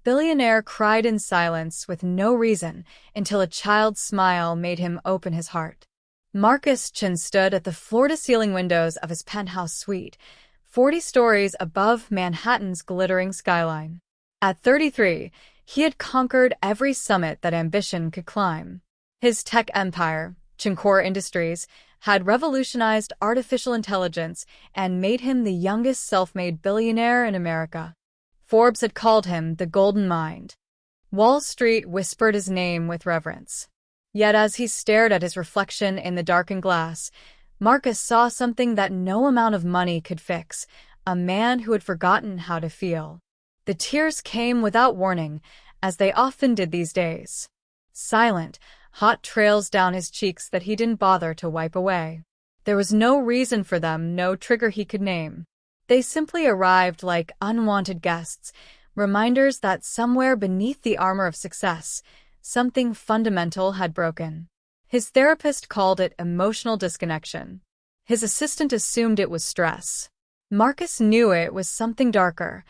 Billionaire cried in silence with no reason until a child's smile made him open his heart. Marcus Chin stood at the floor-to-ceiling windows of his penthouse suite, 40 stories above Manhattan's glittering skyline. At 33, he had conquered every summit that ambition could climb. His tech empire, Chincor Industries, had revolutionized artificial intelligence and made him the youngest self-made billionaire in America. Forbes had called him the Golden Mind. Wall Street whispered his name with reverence. Yet as he stared at his reflection in the darkened glass, Marcus saw something that no amount of money could fix, a man who had forgotten how to feel. The tears came without warning, as they often did these days. Silent, hot trails down his cheeks that he didn't bother to wipe away. There was no reason for them, no trigger he could name. They simply arrived like unwanted guests, reminders that somewhere beneath the armor of success, something fundamental had broken. His therapist called it emotional disconnection. His assistant assumed it was stress. Marcus knew it was something darker,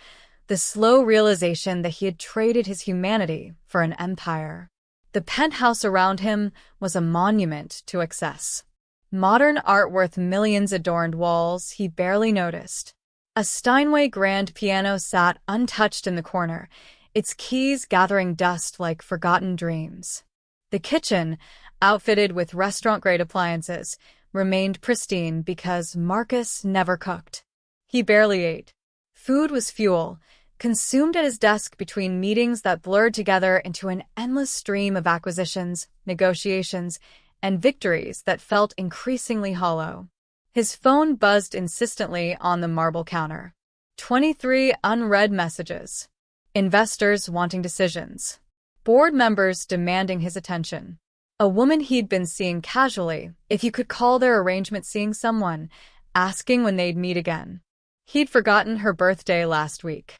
the slow realization that he had traded his humanity for an empire. The penthouse around him was a monument to excess. Modern art worth millions adorned walls he barely noticed. A Steinway grand piano sat untouched in the corner, its keys gathering dust like forgotten dreams. The kitchen, outfitted with restaurant-grade appliances, remained pristine because Marcus never cooked. He barely ate. Food was fuel, consumed at his desk between meetings that blurred together into an endless stream of acquisitions, negotiations, and victories that felt increasingly hollow. His phone buzzed insistently on the marble counter. 23 unread messages. Investors wanting decisions. Board members demanding his attention. A woman he'd been seeing casually, if you could call their arrangement seeing someone, asking when they'd meet again. He'd forgotten her birthday last week.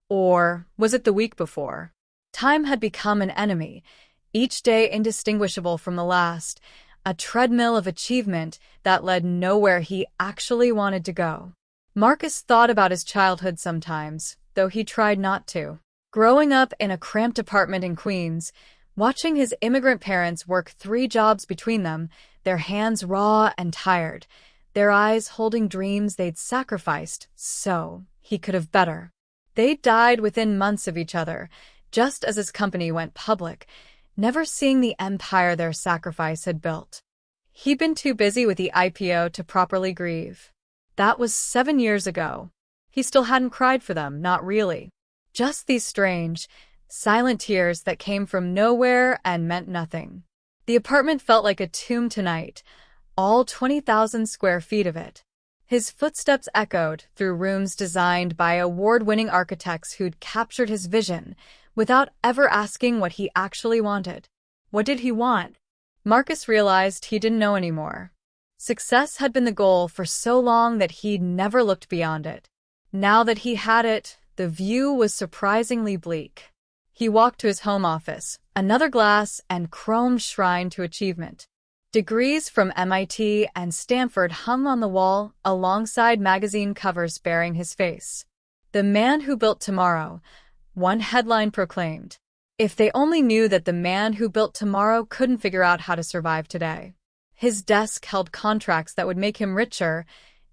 Or was it the week before? Time had become an enemy, each day indistinguishable from the last, a treadmill of achievement that led nowhere he actually wanted to go. Marcus thought about his childhood sometimes, though he tried not to. Growing up in a cramped apartment in Queens, watching his immigrant parents work 3 jobs between them, their hands raw and tired, their eyes holding dreams they'd sacrificed so he could have better. They died within months of each other, just as his company went public, never seeing the empire their sacrifice had built. He'd been too busy with the IPO to properly grieve. That was 7 years ago. He still hadn't cried for them, not really. Just these strange, silent tears that came from nowhere and meant nothing. The apartment felt like a tomb tonight, all 20,000 square feet of it. His footsteps echoed through rooms designed by award-winning architects who'd captured his vision without ever asking what he actually wanted. What did he want? Marcus realized he didn't know anymore. Success had been the goal for so long that he'd never looked beyond it. Now that he had it, the view was surprisingly bleak. He walked to his home office, another glass and chrome shrine to achievement. Degrees from MIT and Stanford hung on the wall alongside magazine covers bearing his face. The man who built tomorrow, one headline proclaimed. If they only knew that the man who built tomorrow couldn't figure out how to survive today. His desk held contracts that would make him richer,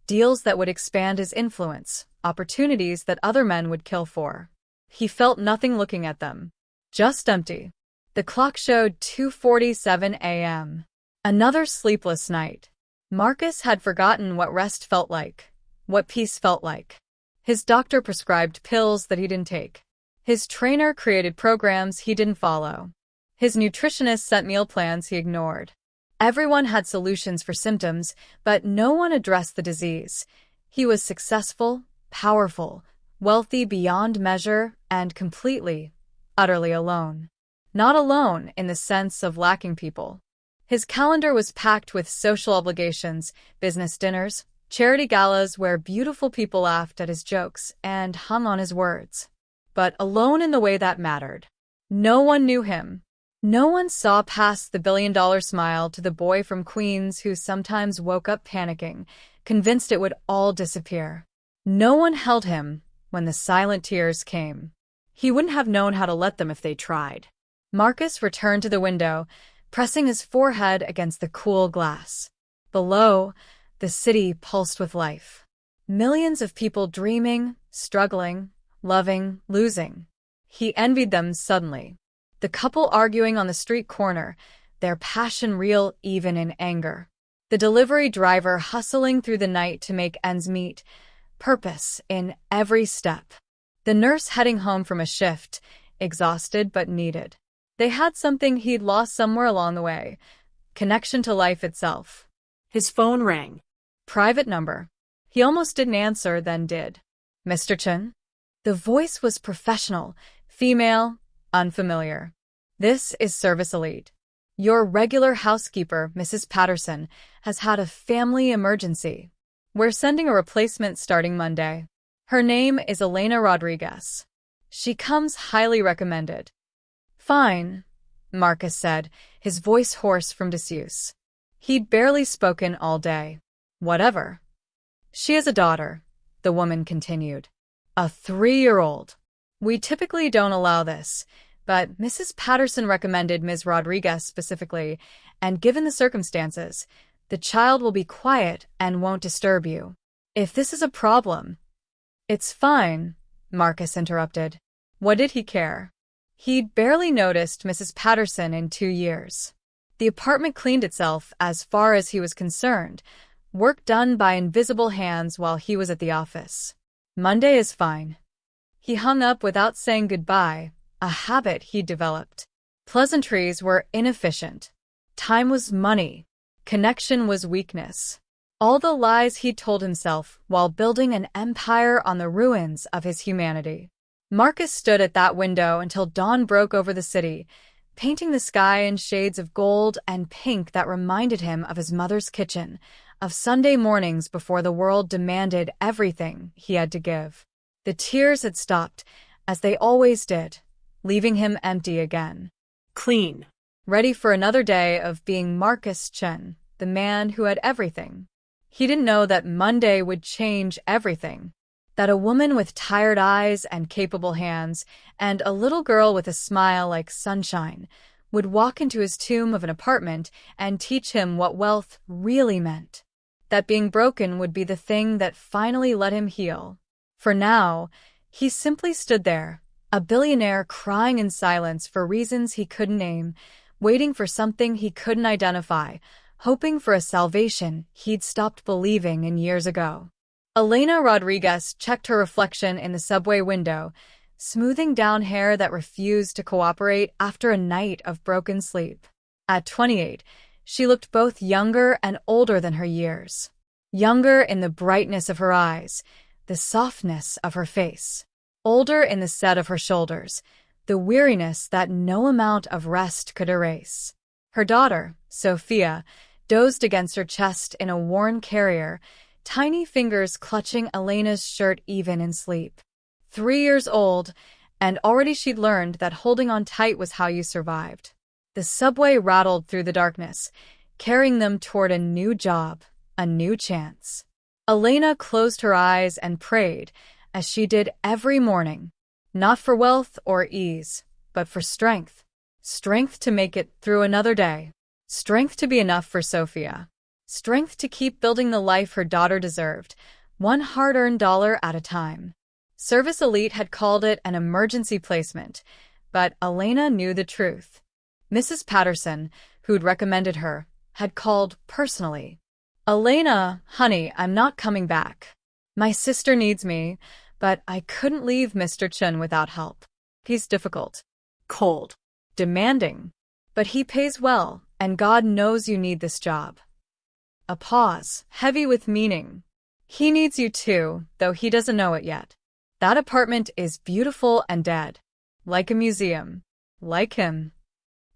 deals that would expand his influence, opportunities that other men would kill for. He felt nothing looking at them. Just empty. The clock showed 2:47 a.m. Another sleepless night. Marcus had forgotten what rest felt like, what peace felt like. His doctor prescribed pills that he didn't take. His trainer created programs he didn't follow. His nutritionist sent meal plans he ignored. Everyone had solutions for symptoms, but no one addressed the disease. He was successful, powerful, wealthy beyond measure, and completely, utterly alone. Not alone in the sense of lacking people. His calendar was packed with social obligations, business dinners, charity galas where beautiful people laughed at his jokes and hung on his words. But alone in the way that mattered. No one knew him. No one saw past the billion-dollar smile to the boy from Queens who sometimes woke up panicking, convinced it would all disappear. No one held him when the silent tears came. He wouldn't have known how to let them if they tried. Marcus returned to the window, pressing his forehead against the cool glass. Below, the city pulsed with life. Millions of people dreaming, struggling, loving, losing. He envied them suddenly. The couple arguing on the street corner, their passion real even in anger. The delivery driver hustling through the night to make ends meet, purpose in every step. The nurse heading home from a shift, exhausted but needed. They had something he'd lost somewhere along the way, connection to life itself. His phone rang. Private number. He almost didn't answer, then did. Mr. Chen? The voice was professional, female, unfamiliar. This is Service Elite. Your regular housekeeper, Mrs. Patterson, has had a family emergency. We're sending a replacement starting Monday. Her name is Elena Rodriguez. She comes highly recommended. Fine, Marcus said, his voice hoarse from disuse. He'd barely spoken all day. Whatever. She has a daughter, the woman continued. A 3-year-old. We typically don't allow this, but Mrs. Patterson recommended Ms. Rodriguez specifically, and given the circumstances, the child will be quiet and won't disturb you. If this is a problem... It's fine, Marcus interrupted. What did he care? He'd barely noticed Mrs. Patterson in 2 years. The apartment cleaned itself as far as he was concerned, work done by invisible hands while he was at the office. Monday is fine. He hung up without saying goodbye, a habit he'd developed. Pleasantries were inefficient. Time was money. Connection was weakness. All the lies he'd told himself while building an empire on the ruins of his humanity. Marcus stood at that window until dawn broke over the city, painting the sky in shades of gold and pink that reminded him of his mother's kitchen, of Sunday mornings before the world demanded everything he had to give. The tears had stopped, as they always did, leaving him empty again. Clean. Ready for another day of being Marcus Chen, the man who had everything. He didn't know that Monday would change everything. That a woman with tired eyes and capable hands, and a little girl with a smile like sunshine, would walk into his tomb of an apartment and teach him what wealth really meant. That being broken would be the thing that finally let him heal. For now, he simply stood there, a billionaire crying in silence for reasons he couldn't name, waiting for something he couldn't identify, hoping for a salvation he'd stopped believing in years ago. Elena Rodriguez checked her reflection in the subway window, smoothing down hair that refused to cooperate after a night of broken sleep. At 28, she looked both younger and older than her years. Younger in the brightness of her eyes, the softness of her face. Older in the set of her shoulders, the weariness that no amount of rest could erase. Her daughter, Sophia, dozed against her chest in a worn carrier, tiny fingers clutching Elena's shirt even in sleep. 3 years old, and already she'd learned that holding on tight was how you survived. The subway rattled through the darkness, carrying them toward a new job, a new chance. Elena closed her eyes and prayed, as she did every morning, not for wealth or ease, but for strength. Strength to make it through another day. Strength to be enough for Sophia. Strength to keep building the life her daughter deserved, one hard-earned dollar at a time. Service Elite had called it an emergency placement, but Elena knew the truth. Mrs. Patterson, who'd recommended her, had called personally. Elena, honey, I'm not coming back. My sister needs me, but I couldn't leave Mr. Chen without help. He's difficult. Cold. Demanding. But he pays well, and God knows you need this job. A pause, heavy with meaning. He needs you too, though he doesn't know it yet. That apartment is beautiful and dead. Like a museum. Like him.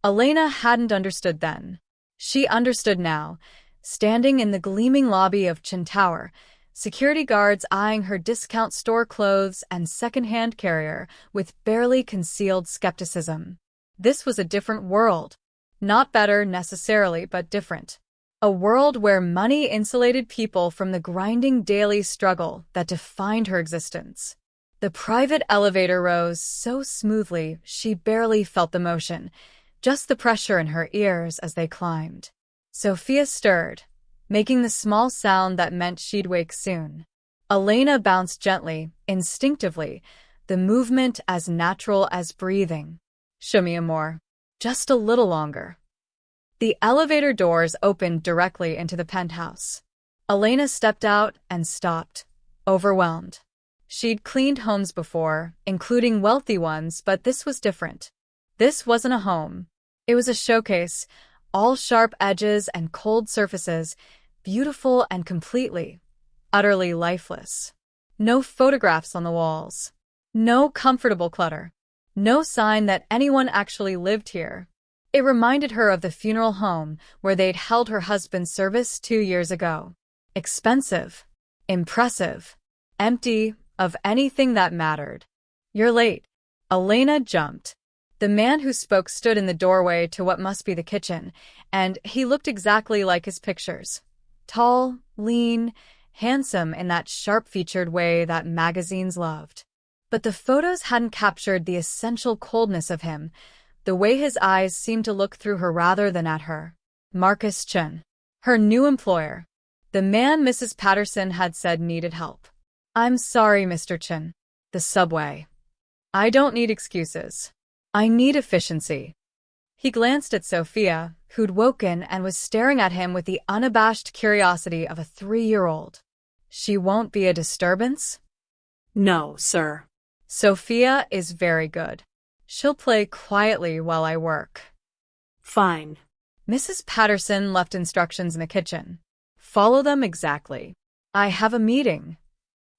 Elena hadn't understood then. She understood now, standing in the gleaming lobby of Chen Tower, security guards eyeing her discount store clothes and second-hand carrier with barely concealed skepticism. This was a different world. Not better necessarily, but different. A world where money insulated people from the grinding daily struggle that defined her existence. The private elevator rose so smoothly she barely felt the motion, just the pressure in her ears as they climbed. Sophia stirred, making the small sound that meant she'd wake soon. Elena bounced gently, instinctively, the movement as natural as breathing. "Show me more. Just a little longer." The elevator doors opened directly into the penthouse. Elena stepped out and stopped, overwhelmed. She'd cleaned homes before, including wealthy ones, but this was different. This wasn't a home. It was a showcase, all sharp edges and cold surfaces, beautiful and completely, utterly lifeless. No photographs on the walls. No comfortable clutter. No sign that anyone actually lived here. It reminded her of the funeral home where they'd held her husband's service 2 years ago. Expensive. Impressive. Empty of anything that mattered. "You're late." Elena jumped. The man who spoke stood in the doorway to what must be the kitchen, and he looked exactly like his pictures. Tall, lean, handsome in that sharp-featured way that magazines loved. But the photos hadn't captured the essential coldness of him, the way his eyes seemed to look through her rather than at her. Marcus Chen, her new employer. The man Mrs. Patterson had said needed help. "I'm sorry, Mr. Chen. The subway. I don't need excuses. I need efficiency." He glanced at Sophia, who'd woken and was staring at him with the unabashed curiosity of a 3-year-old. "She won't be a disturbance?" No, sir. "Sophia is very good. She'll play quietly while I work." Fine. Mrs. Patterson left instructions in the kitchen. "Follow them exactly. I have a meeting."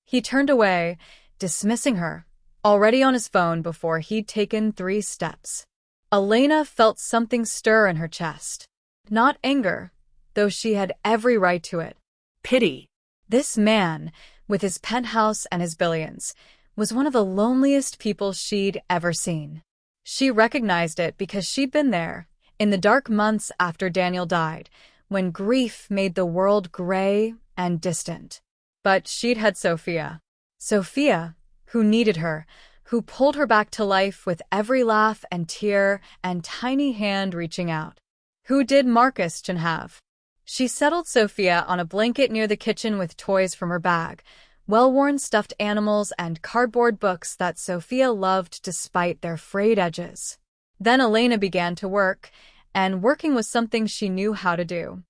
He turned away, dismissing her, already on his phone before he'd taken 3 steps. Elena felt something stir in her chest. Not anger, though she had every right to it. Pity. This man, with his penthouse and his billions, was one of the loneliest people she'd ever seen. She recognized it because she'd been there, in the dark months after Daniel died, when grief made the world gray and distant. But she'd had Sophia. Sophia, who needed her, who pulled her back to life with every laugh and tear and tiny hand reaching out. Who did Marcus Chen have? She settled Sophia on a blanket near the kitchen with toys from her bag, well-worn stuffed animals and cardboard books that Sophia loved despite their frayed edges. Then Elena began to work, and working was something she knew how to do.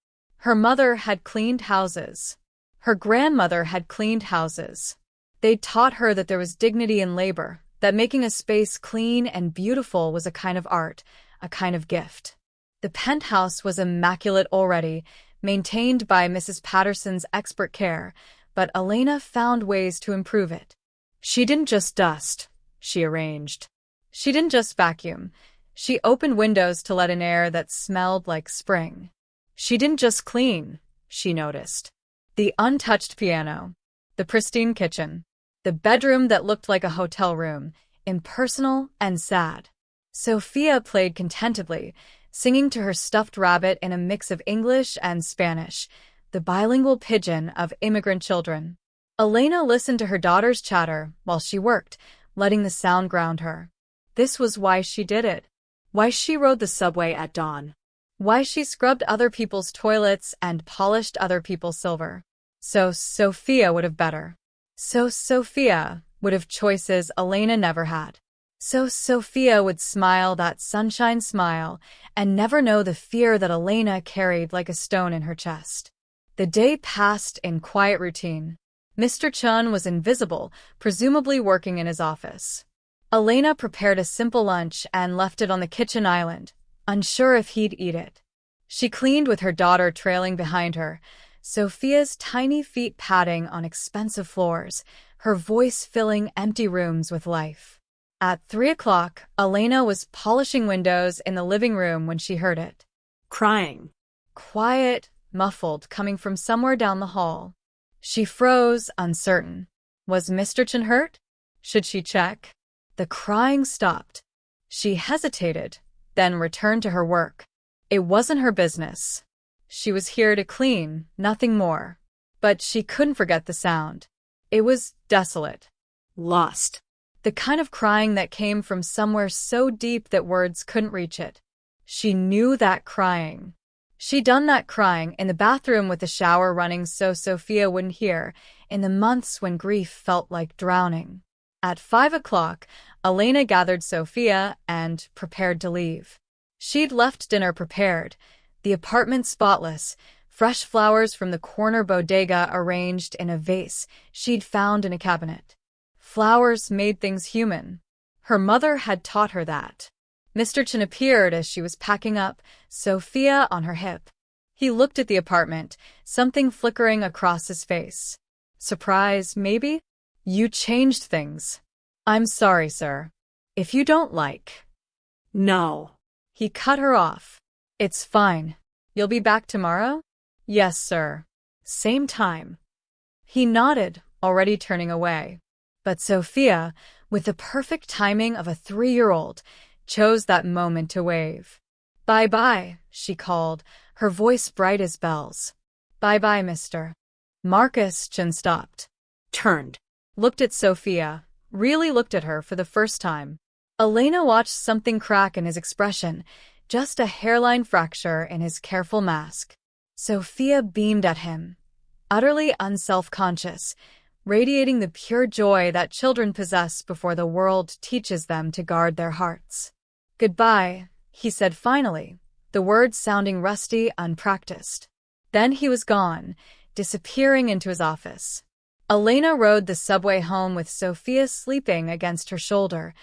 Her mother had cleaned houses. Her grandmother had cleaned houses. They'd taught her that there was dignity in labor, that making a space clean and beautiful was a kind of art, a kind of gift. The penthouse was immaculate already, maintained by Mrs. Patterson's expert care, but Elena found ways to improve it. She didn't just dust, she arranged. She didn't just vacuum. She opened windows to let in air that smelled like spring. She didn't just clean, she noticed. The untouched piano, the pristine kitchen, the bedroom that looked like a hotel room, impersonal and sad. Sophia played contentedly, singing to her stuffed rabbit in a mix of English and Spanish, the bilingual pidgin of immigrant children. Elena listened to her daughter's chatter while she worked, letting the sound ground her. This was why she did it. Why she rode the subway at dawn. Why she scrubbed other people's toilets and polished other people's silver. So Sophia would have better. So Sophia would have choices Elena never had. So Sophia would smile that sunshine smile and never know the fear that Elena carried like a stone in her chest. The day passed in quiet routine. Mr. Chun was invisible, presumably working in his office. Elena prepared a simple lunch and left it on the kitchen island, unsure if he'd eat it. She cleaned with her daughter trailing behind her, Sophia's tiny feet padding on expensive floors, her voice filling empty rooms with life. At 3 o'clock, Elena was polishing windows in the living room when she heard it. Crying. Quiet, muffled, coming from somewhere down the hall. She froze, uncertain. Was Mr. Chen hurt? Should she check? The crying stopped. She hesitated, then returned to her work. It wasn't her business. She was here to clean, nothing more. But she couldn't forget the sound. It was desolate. Lost. The kind of crying that came from somewhere so deep that words couldn't reach it. She knew that crying. She'd done that crying in the bathroom with the shower running so Sophia wouldn't hear, in the months when grief felt like drowning. At 5 o'clock, Elena gathered Sophia and prepared to leave. She'd left dinner prepared, the apartment spotless, fresh flowers from the corner bodega arranged in a vase she'd found in a cabinet. Flowers made things human. Her mother had taught her that. Mr. Chen appeared as she was packing up, Sophia on her hip. He looked at the apartment, something flickering across his face. Surprise, maybe? You changed things. I'm sorry, sir. If you don't like. No. He cut her off. It's fine. You'll be back tomorrow? Yes, sir. Same time. He nodded, already turning away. But Sophia, with the perfect timing of a 3-year-old, chose that moment to wave. Bye-bye, she called, her voice bright as bells. Bye-bye, mister. Marcus Chen stopped. Turned. Looked at Sophia, really looked at her for the first time. Elena watched something crack in his expression, just a hairline fracture in his careful mask. Sophia beamed at him, utterly unself-conscious, radiating the pure joy that children possess before the world teaches them to guard their hearts. Goodbye, he said finally, the words sounding rusty, unpracticed. Then he was gone, disappearing into his office. Elena rode the subway home with Sophia sleeping against her shoulder,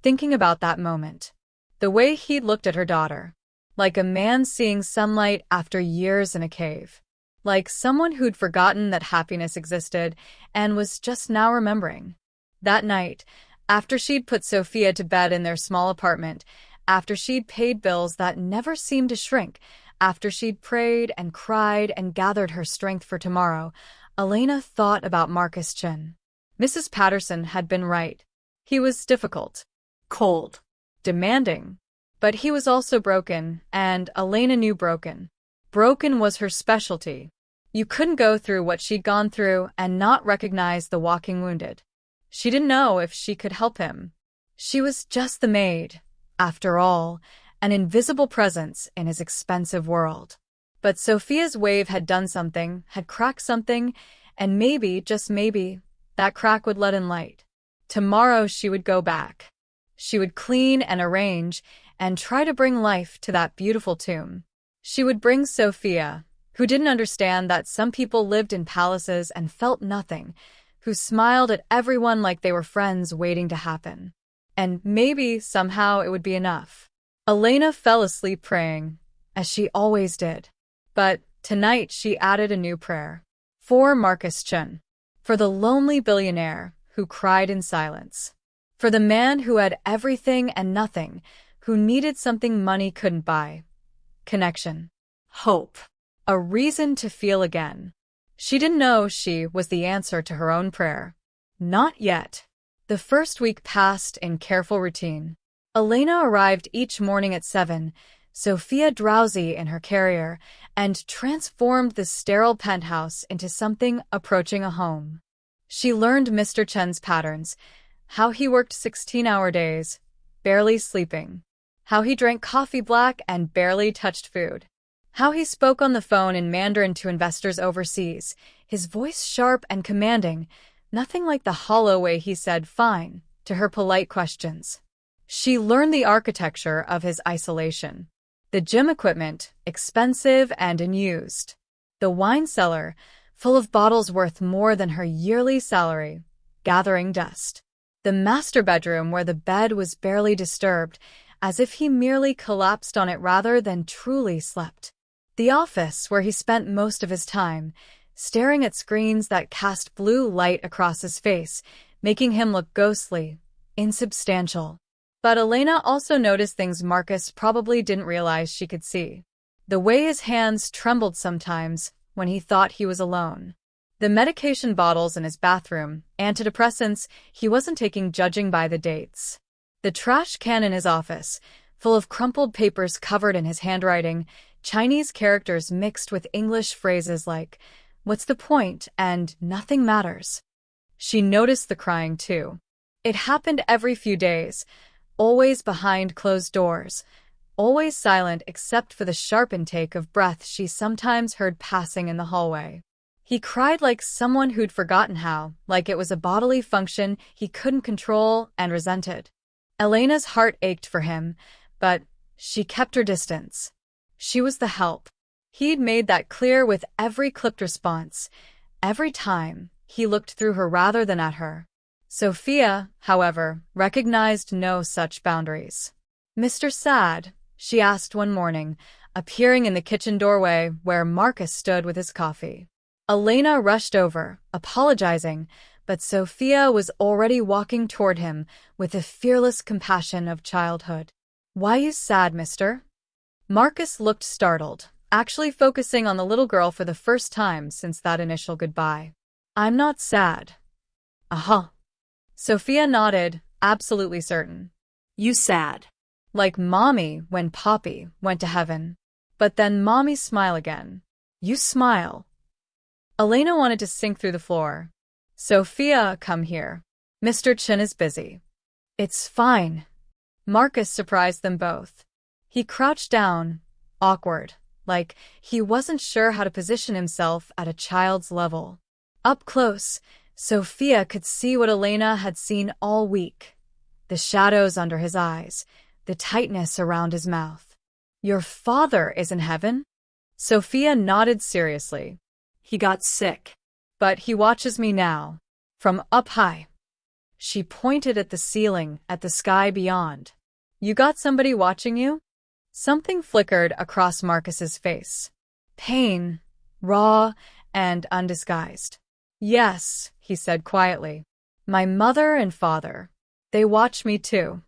thinking about that moment. The way he'd looked at her daughter. Like a man seeing sunlight after years in a cave. Like someone who'd forgotten that happiness existed and was just now remembering. That night, after she'd put Sophia to bed in their small apartment, after she'd paid bills that never seemed to shrink, after she'd prayed and cried and gathered her strength for tomorrow, Elena thought about Marcus Chen. Mrs. Patterson had been right. He was difficult. Cold. Demanding. But he was also broken, and Elena knew broken. Broken was her specialty. You couldn't go through what she'd gone through and not recognize the walking wounded. She didn't know if she could help him. She was just the maid, after all, an invisible presence in his expensive world. But Sophia's wave had done something, had cracked something, and maybe, just maybe, that crack would let in light. Tomorrow she would go back. She would clean and arrange and try to bring life to that beautiful tomb. She would bring Sophia, who didn't understand that some people lived in palaces and felt nothing, who smiled at everyone like they were friends waiting to happen. And maybe, somehow, it would be enough. Elena fell asleep praying, as she always did. But tonight she added a new prayer. For Marcus Chen. For the lonely billionaire who cried in silence. For the man who had everything and nothing, who needed something money couldn't buy. Connection. Hope. A reason to feel again. She didn't know she was the answer to her own prayer. Not yet. The first week passed in careful routine. Elena arrived each morning at 7, Sophia drowsy in her carrier, and transformed the sterile penthouse into something approaching a home. She learned Mr. Chen's patterns, how he worked 16-hour days, barely sleeping, how he drank coffee black and barely touched food, how he spoke on the phone in Mandarin to investors overseas, his voice sharp and commanding, nothing like the hollow way he said fine to her polite questions. She learned the architecture of his isolation. The gym equipment, expensive and unused. The wine cellar, full of bottles worth more than her yearly salary, gathering dust. The master bedroom where the bed was barely disturbed, as if he merely collapsed on it rather than truly slept. The office where he spent most of his time, staring at screens that cast blue light across his face, making him look ghostly, insubstantial. But Elena also noticed things Marcus probably didn't realize she could see. The way his hands trembled sometimes when he thought he was alone. The medication bottles in his bathroom, antidepressants he wasn't taking judging by the dates. The trash can in his office, full of crumpled papers covered in his handwriting, Chinese characters mixed with English phrases like, "What's the point?" and "Nothing matters." She noticed the crying too. It happened every few days, always behind closed doors, always silent except for the sharp intake of breath she sometimes heard passing in the hallway. He cried like someone who'd forgotten how, like it was a bodily function he couldn't control and resented. Elena's heart ached for him, but she kept her distance. She was the help. He'd made that clear with every clipped response, every time he looked through her rather than at her. Sophia, however, recognized no such boundaries. "Mr. Sad?" she asked one morning, appearing in the kitchen doorway where Marcus stood with his coffee. Elena rushed over, apologizing, but Sophia was already walking toward him with the fearless compassion of childhood. "Why you sad, mister?" Marcus looked startled, actually focusing on the little girl for the first time since that initial goodbye. "I'm not sad." "Uh-huh." Sophia nodded, absolutely certain. You sad. Like Mommy when Poppy went to heaven. But then Mommy's smile again. "You smile." Elena wanted to sink through the floor. "Sophia, come here. Mr. Chin is busy." "It's fine." Marcus surprised them both. He crouched down, awkward, like he wasn't sure how to position himself at a child's level. Up close, Sophia could see what Elena had seen all week. The shadows under his eyes, the tightness around his mouth. "Your father is in heaven?" Sophia nodded seriously. He got sick. "But he watches me now. From up high." She pointed at the ceiling, at the sky beyond. "You got somebody watching you?" Something flickered across Marcus's face. Pain, raw and undisguised. "Yes," he said quietly. "My mother and father. They watch me too."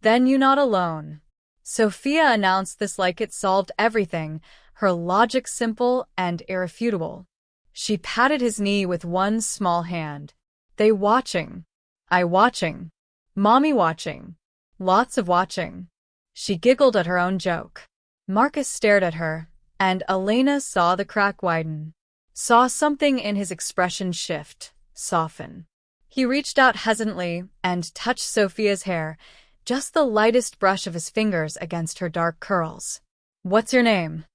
"Then you're not alone." Sophia announced this like it solved everything, her logic simple and irrefutable. She patted his knee with one small hand. "They watching. I watching. Mommy watching. Lots of watching." She giggled at her own joke. Marcus stared at her, and Elena saw the crack widen. Saw something in his expression shift, soften. He reached out hesitantly and touched Sophia's hair, just the lightest brush of his fingers against her dark curls. "What's your name?"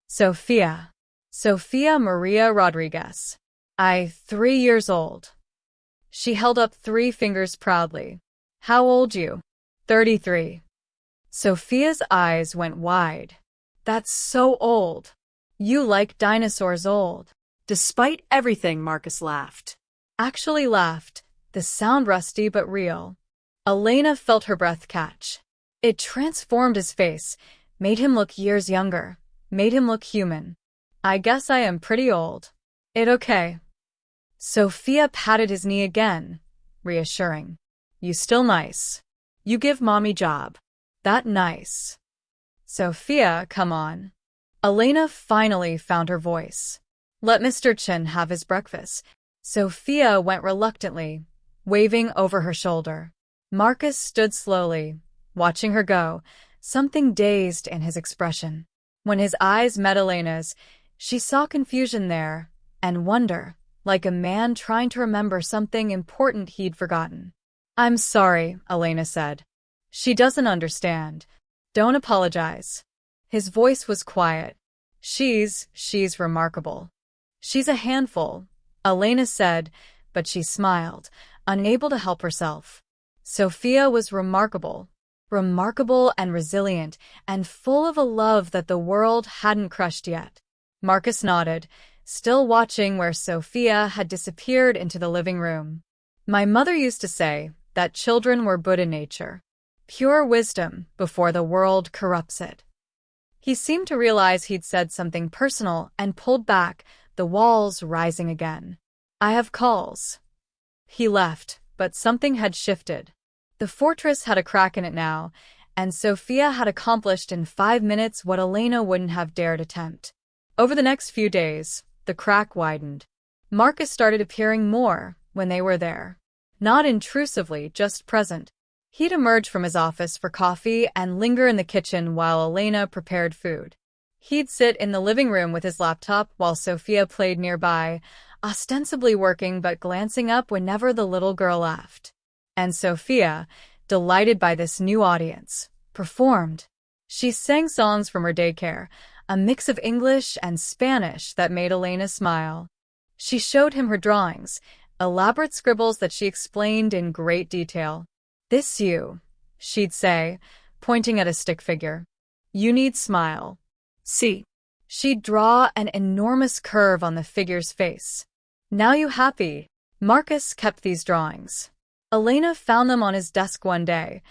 "Sophia. Sophia Maria Rodriguez. 3 years old." She held up 3 fingers proudly. "How old you?" 33. Sophia's eyes went wide. "That's so old. You like dinosaurs old." Despite everything, Marcus laughed. Actually laughed, the sound rusty but real. Elena felt her breath catch. It transformed his face, made him look years younger, made him look human. "I guess I am pretty old. It okay." Sophia patted his knee again, reassuring. "You still nice. You give Mommy job. That nice." "Sophia, come on." Elena finally found her voice. "Let Mr. Chin have his breakfast." Sophia went reluctantly, waving over her shoulder. Marcus stood slowly, watching her go, something dazed in his expression. When his eyes met Elena's, she saw confusion there, and wonder, like a man trying to remember something important he'd forgotten. "I'm sorry," Elena said. "She doesn't understand. Don't apologize." His voice was quiet. She's remarkable. "She's a handful," Elena said, but she smiled, unable to help herself. Sophia was remarkable and resilient, and full of a love that the world hadn't crushed yet. Marcus nodded, still watching where Sophia had disappeared into the living room. "My mother used to say that children were Buddha nature. Pure wisdom before the world corrupts it." He seemed to realize he'd said something personal and pulled back, the walls rising again. "I have calls." He left, but something had shifted. The fortress had a crack in it now, and Sophia had accomplished in 5 minutes what Elena wouldn't have dared attempt. Over the next few days, the crack widened. Marcus started appearing more when they were there. Not intrusively, just present. He'd emerge from his office for coffee and linger in the kitchen while Elena prepared food. He'd sit in the living room with his laptop while Sophia played nearby, ostensibly working but glancing up whenever the little girl laughed. And Sophia, delighted by this new audience, performed. She sang songs from her daycare, a mix of English and Spanish that made Elena smile. She showed him her drawings, elaborate scribbles that she explained in great detail. "This you," she'd say, pointing at a stick figure. "You need smile." See. She'd draw an enormous curve on the figure's face. "Now you happy?" Marcus kept these drawings. Elena found them on his desk one day,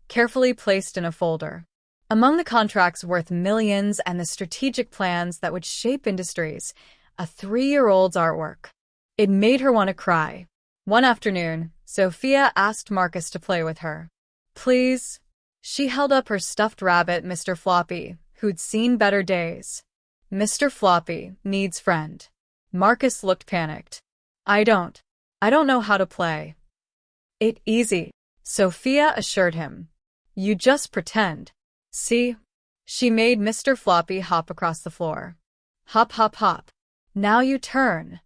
carefully placed in a folder. Among the contracts worth millions and the strategic plans that would shape industries, a 3-year-old's artwork. It made her want to cry. One afternoon, Sophia asked Marcus to play with her. "Please?" She held up her stuffed rabbit, Mr. Floppy, who'd seen better days. "Mr. Floppy needs friend." Marcus looked panicked. I don't know how to play." "It easy," Sophia assured him. "You just pretend. See?" She made Mr. Floppy hop across the floor. "Hop, hop, hop. Now you turn."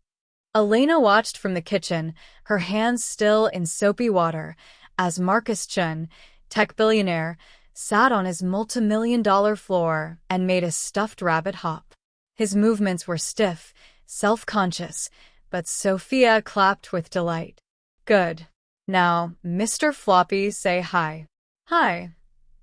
Elena watched from the kitchen, her hands still in soapy water, as Marcus Chun, tech billionaire, sat on his multi-million-dollar floor and made a stuffed rabbit hop. His movements were stiff, self-conscious, but Sophia clapped with delight. "Good. Now, Mr. Floppy, say hi." "Hi,"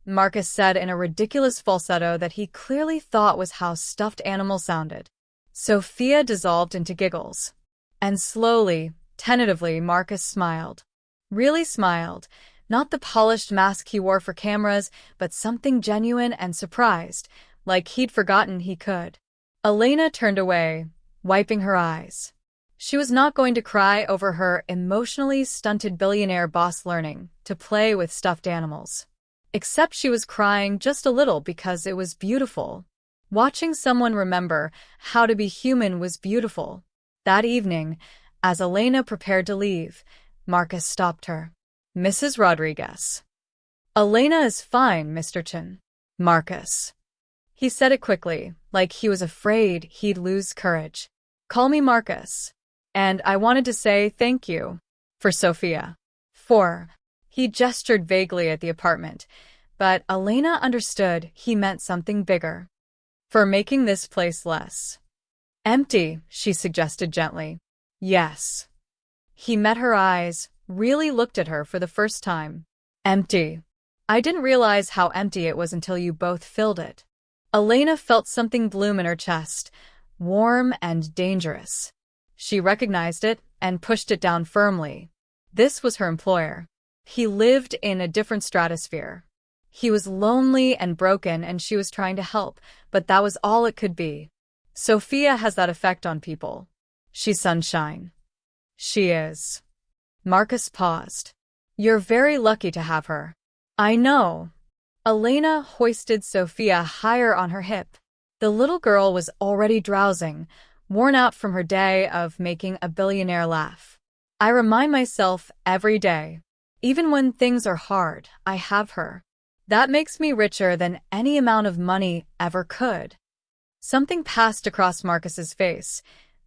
Marcus said in a ridiculous falsetto that he clearly thought was how stuffed animals sounded. Sophia dissolved into giggles. And slowly, tentatively, Marcus smiled. Really smiled, not the polished mask he wore for cameras, but something genuine and surprised, like he'd forgotten he could. Elena turned away, wiping her eyes. She was not going to cry over her emotionally stunted billionaire boss learning to play with stuffed animals. Except she was crying just a little because it was beautiful. Watching someone remember how to be human was beautiful. That evening, as Elena prepared to leave, Marcus stopped her. "Mrs. Rodriguez." "Elena is fine, Mr. Chin." "Marcus." He said it quickly, like he was afraid he'd lose courage. "Call me Marcus. And I wanted to say thank you." "For Sophia." "For." He gestured vaguely at the apartment, but Elena understood he meant something bigger. "For making this place less empty," she suggested gently. "Yes." He met her eyes, really looked at her for the first time. "Empty. I didn't realize how empty it was until you both filled it." Elena felt something bloom in her chest, warm and dangerous. She recognized it and pushed it down firmly. This was her employer. He lived in a different stratosphere. He was lonely and broken, and she was trying to help, but that was all it could be. Sophia has that effect on people. She's sunshine. She is. Marcus paused. "You're very lucky to have her." "I know." Elena hoisted Sophia higher on her hip. The little girl was already drowsing, worn out from her day of making a billionaire laugh. "I remind myself every day. Even when things are hard, I have her. That makes me richer than any amount of money ever could." Something passed across Marcus's face,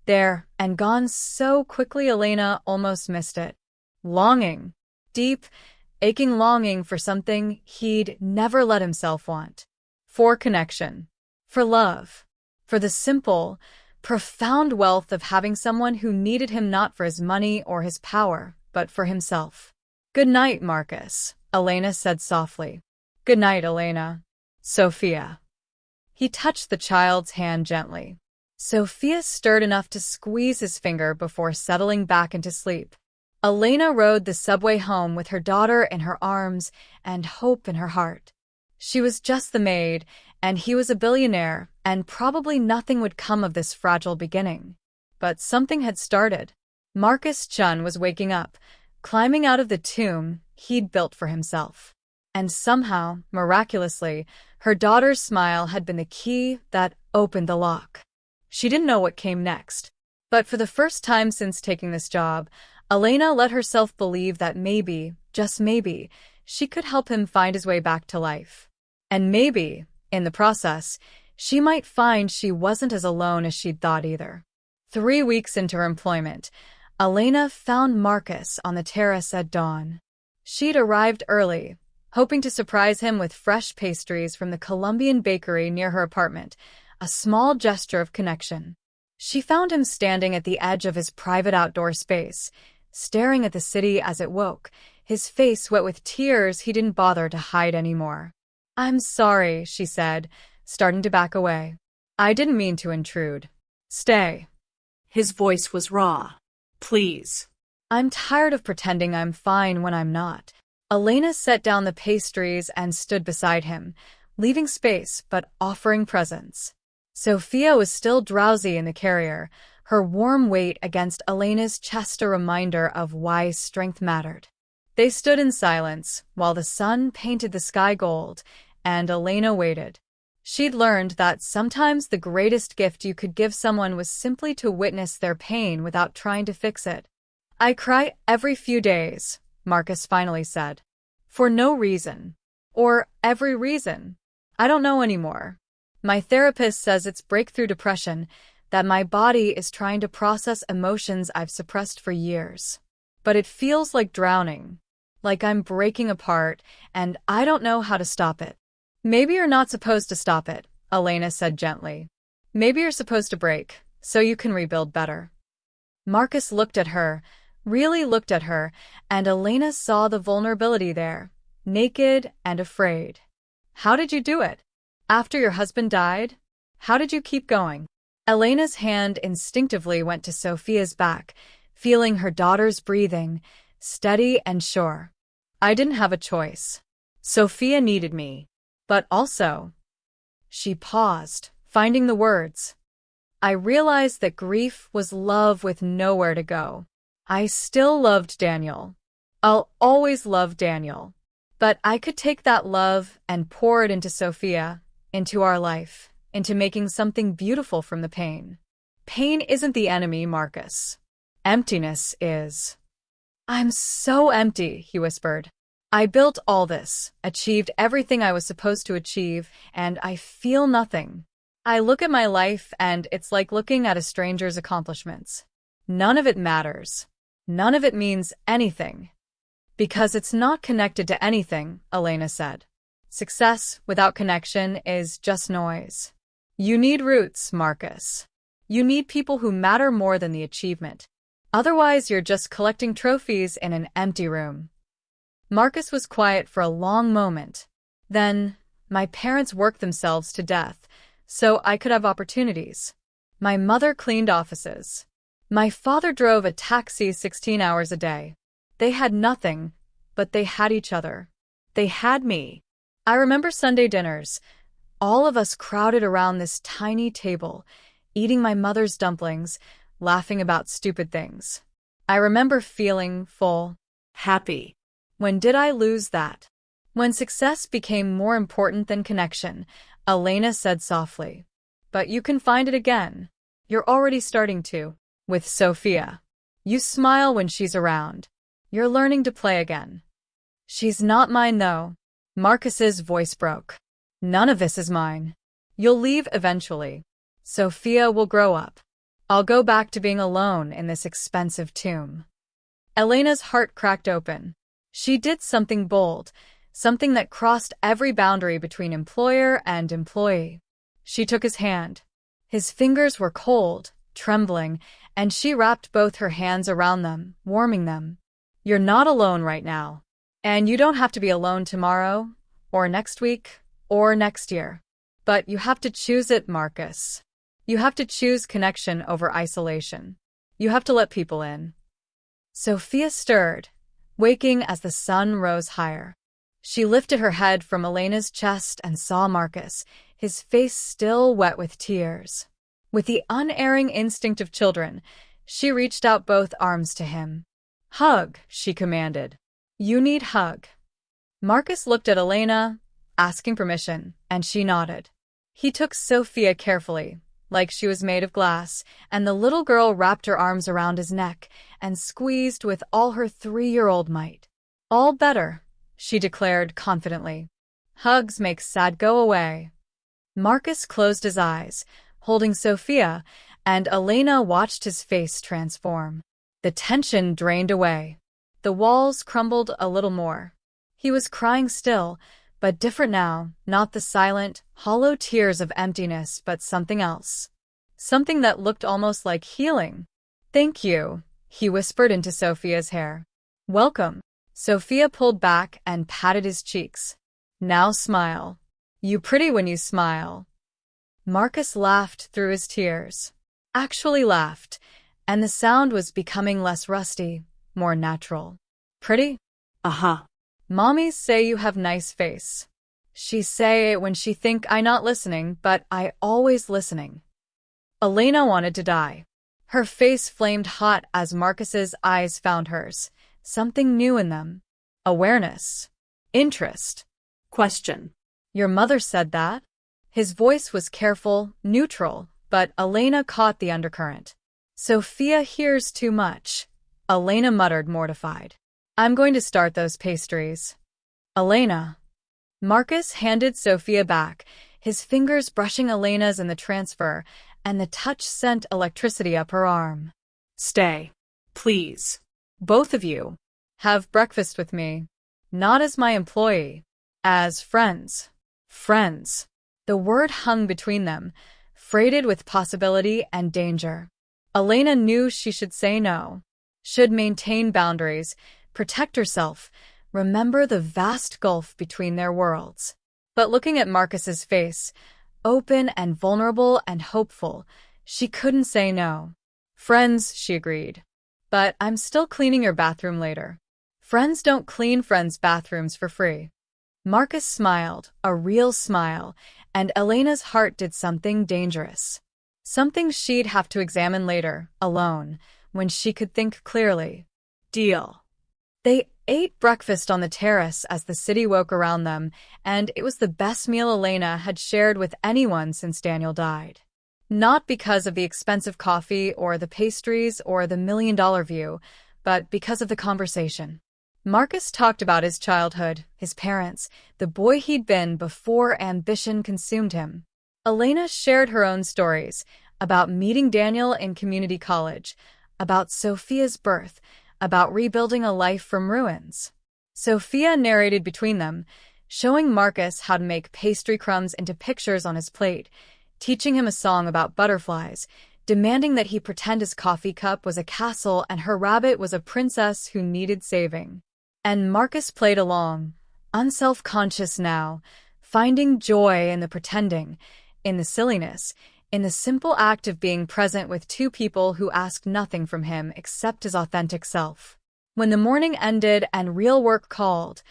there and gone so quickly Elena almost missed it. Longing. Deep, aching longing for something he'd never let himself want. For connection. For love. For the simple, profound wealth of having someone who needed him not for his money or his power, but for himself. "Good night, Marcus," Elena said softly. "Good night, Elena." "Sophia." He touched the child's hand gently. Sophia stirred enough to squeeze his finger before settling back into sleep. Elena rode the subway home with her daughter in her arms and hope in her heart. She was just the maid, and he was a billionaire, and probably nothing would come of this fragile beginning. But something had started. Marcus Chun was waking up, climbing out of the tomb he'd built for himself. And somehow, miraculously, her daughter's smile had been the key that opened the lock. She didn't know what came next. But for the first time since taking this job, Elena let herself believe that maybe, just maybe, she could help him find his way back to life. And maybe, in the process, she might find she wasn't as alone as she'd thought either. 3 weeks into her employment, Elena found Marcus on the terrace at dawn. She'd arrived early, hoping to surprise him with fresh pastries from the Colombian bakery near her apartment, a small gesture of connection. She found him standing at the edge of his private outdoor space, staring at the city as it woke, his face wet with tears he didn't bother to hide anymore. "I'm sorry," she said, starting to back away. "I didn't mean to intrude. Stay." His voice was raw. "Please." "I'm tired of pretending I'm fine when I'm not." Elena set down the pastries and stood beside him, leaving space but offering presence. Sophia was still drowsy in the carrier, her warm weight against Elena's chest a reminder of why strength mattered. They stood in silence while the sun painted the sky gold, and Elena waited. She'd learned that sometimes the greatest gift you could give someone was simply to witness their pain without trying to fix it. "I cry every few days," Marcus finally said. "For no reason. Or every reason. I don't know anymore. My therapist says it's breakthrough depression, that my body is trying to process emotions I've suppressed for years. But it feels like drowning, like I'm breaking apart, and I don't know how to stop it." "Maybe you're not supposed to stop it," Elena said gently. "Maybe you're supposed to break, so you can rebuild better." Marcus looked at her, really looked at her, and Elena saw the vulnerability there, naked and afraid. "How did you do it? After your husband died? How did you keep going?" Elena's hand instinctively went to Sophia's back, feeling her daughter's breathing, steady and sure. "I didn't have a choice. Sophia needed me. But also—" She paused, finding the words. "I realized that grief was love with nowhere to go. I still loved Daniel. I'll always love Daniel. But I could take that love and pour it into Sophia, into our life, into making something beautiful from the pain. Pain isn't the enemy, Marcus. Emptiness is." "I'm so empty," he whispered. "I built all this, achieved everything I was supposed to achieve, and I feel nothing. I look at my life and it's like looking at a stranger's accomplishments. None of it matters. None of it means anything." "Because it's not connected to anything," Elena said. "Success without connection is just noise. You need roots, Marcus. You need people who matter more than the achievement. Otherwise, you're just collecting trophies in an empty room." Marcus was quiet for a long moment. Then, "My parents worked themselves to death, so I could have opportunities. My mother cleaned offices. My father drove a taxi 16 hours a day. They had nothing, but they had each other. They had me. I remember Sunday dinners, all of us crowded around this tiny table, eating my mother's dumplings, laughing about stupid things. I remember feeling full, Happy. When did I lose that? When success became more important than connection," Elena said softly. "But you can find it again. You're already starting to. With Sophia. You smile when she's around. You're learning to play again." "She's not mine, though." Marcus's voice broke. "None of this is mine. You'll leave eventually. Sophia will grow up. I'll go back to being alone in this expensive tomb." Elena's heart cracked open. She did something bold, something that crossed every boundary between employer and employee. She took his hand. His fingers were cold, trembling, and she wrapped both her hands around them, warming them. "You're not alone right now. And you don't have to be alone tomorrow, or next week, or next year. But you have to choose it, Marcus. You have to choose connection over isolation. You have to let people in." Sophia stirred, waking as the sun rose higher. She lifted her head from Elena's chest and saw Marcus, his face still wet with tears. With the unerring instinct of children, she reached out both arms to him. "Hug," she commanded. "You need hug." Marcus looked at Elena, asking permission, and she nodded. He took Sophia carefully, like she was made of glass, and the little girl wrapped her arms around his neck and squeezed with all her 3-year-old might. "All better," she declared confidently. "Hugs make sad go away." Marcus closed his eyes, holding Sophia, and Elena watched his face transform. The tension drained away. The walls crumbled a little more. He was crying still, but different now, not the silent, hollow tears of emptiness, but something else. Something that looked almost like healing. "Thank you," he whispered into Sophia's hair. "Welcome." Sophia pulled back and patted his cheeks. "Now smile. You pretty when you smile." Marcus laughed through his tears. Actually laughed, and the sound was becoming less rusty, more natural. "Pretty?" Uh-huh. "Mommies say you have nice face. She say it when she think I not listening, but I always listening." Elena wanted to die. Her face flamed hot as Marcus's eyes found hers. Something new in them. Awareness. Interest. Question. "Your mother said that?" His voice was careful, neutral, but Elena caught the undercurrent. "Sophia hears too much," Elena muttered, mortified. "I'm going to start those pastries." "Elena." Marcus handed Sophia back, his fingers brushing Elena's in the transfer, and the touch sent electricity up her arm. "Stay. Please. "Both of you. Have breakfast with me. Not as my employee. As friends." Friends. The word hung between them, freighted with possibility and danger. Elena knew she should say no. Should maintain boundaries, protect herself, remember the vast gulf between their worlds. But looking at Marcus's face, open and vulnerable and hopeful, she couldn't say no. "Friends," she agreed. "But I'm still cleaning your bathroom later." Friends don't clean friends' bathrooms for free. Marcus smiled, a real smile, and Elena's heart did something dangerous. Something she'd have to examine later, alone, when she could think clearly. Deal. They ate breakfast on the terrace as the city woke around them, and it was the best meal Elena had shared with anyone since Daniel died. Not because of the expensive coffee or the pastries or the million-dollar view, but because of the conversation. Marcus talked about his childhood, his parents, the boy he'd been before ambition consumed him. Elena shared her own stories, about meeting Daniel in community college, about Sophia's birth, about rebuilding a life from ruins. Sophia narrated between them, showing Marcus how to make pastry crumbs into pictures on his plate, teaching him a song about butterflies, demanding that he pretend his coffee cup was a castle and her rabbit was a princess who needed saving. And Marcus played along, unself-conscious now, finding joy in the pretending, in the silliness, in the simple act of being present with two people who asked nothing from him except his authentic self. When the morning ended and real work called,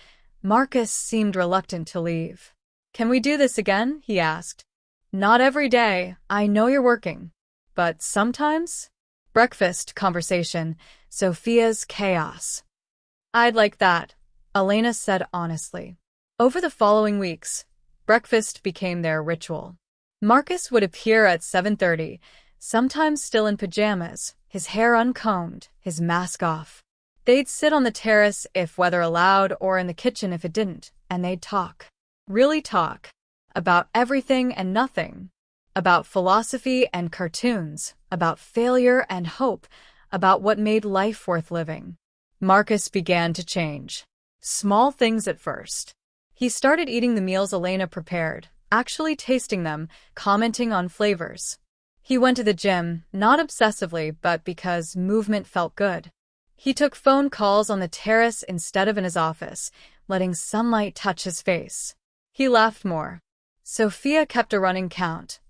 Marcus seemed reluctant to leave. "Can we do this again?" he asked. "Not every day, I know you're working. But sometimes?" Breakfast, conversation, Sophia's chaos. "I'd like that," Elena said honestly. Over the following weeks, breakfast became their ritual. Marcus would appear at 7:30, sometimes still in pajamas, his hair uncombed, his mask off. They'd sit on the terrace if weather allowed or in the kitchen if it didn't, and they'd talk. Really talk. About everything and nothing. About philosophy and cartoons, about failure and hope, about what made life worth living. Marcus began to change. Small things at first. He started eating the meals Elena prepared, actually tasting them, commenting on flavors. He went to the gym, not obsessively, but because movement felt good. He took phone calls on the terrace instead of in his office, letting sunlight touch his face. He laughed more. Sophia kept a running count.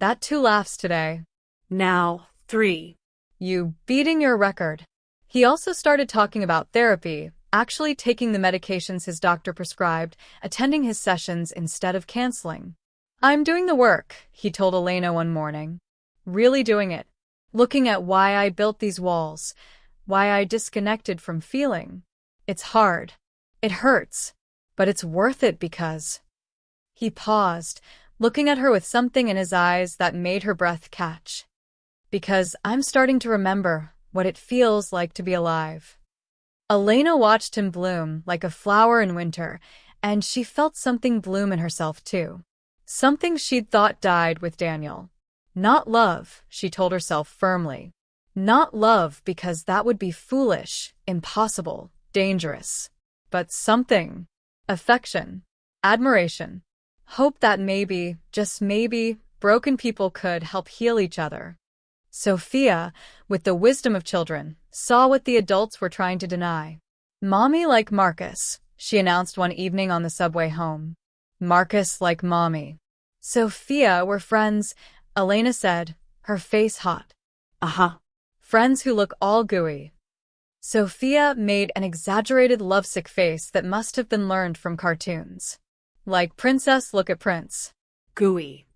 "That 2 laughs today." Now 3. "You beating your record." He also started talking about therapy, actually taking the medications his doctor prescribed, attending his sessions instead of canceling. "I'm doing the work," he told Elena one morning. "Really doing it. Looking at why I built these walls, why I disconnected from feeling. It's hard. It hurts. But it's worth it because—" He paused, looking at her with something in his eyes that made her breath catch. "Because I'm starting to remember what it feels like to be alive." Elena watched him bloom like a flower in winter, and she felt something bloom in herself too. Something she'd thought died with Daniel. Not love, she told herself firmly. Not love because that would be foolish, impossible, dangerous. But something. Affection. Admiration. Hope that maybe, just maybe, broken people could help heal each other. Sophia, with the wisdom of children, saw what the adults were trying to deny. Mommy like Marcus, she announced one evening on the subway home. Marcus like Mommy. Sophia, we're friends, Elena said, her face hot. Uh-huh. Friends who look all gooey. Sophia made an exaggerated lovesick face that must have been learned from cartoons. Like princess look at prince. Gooey.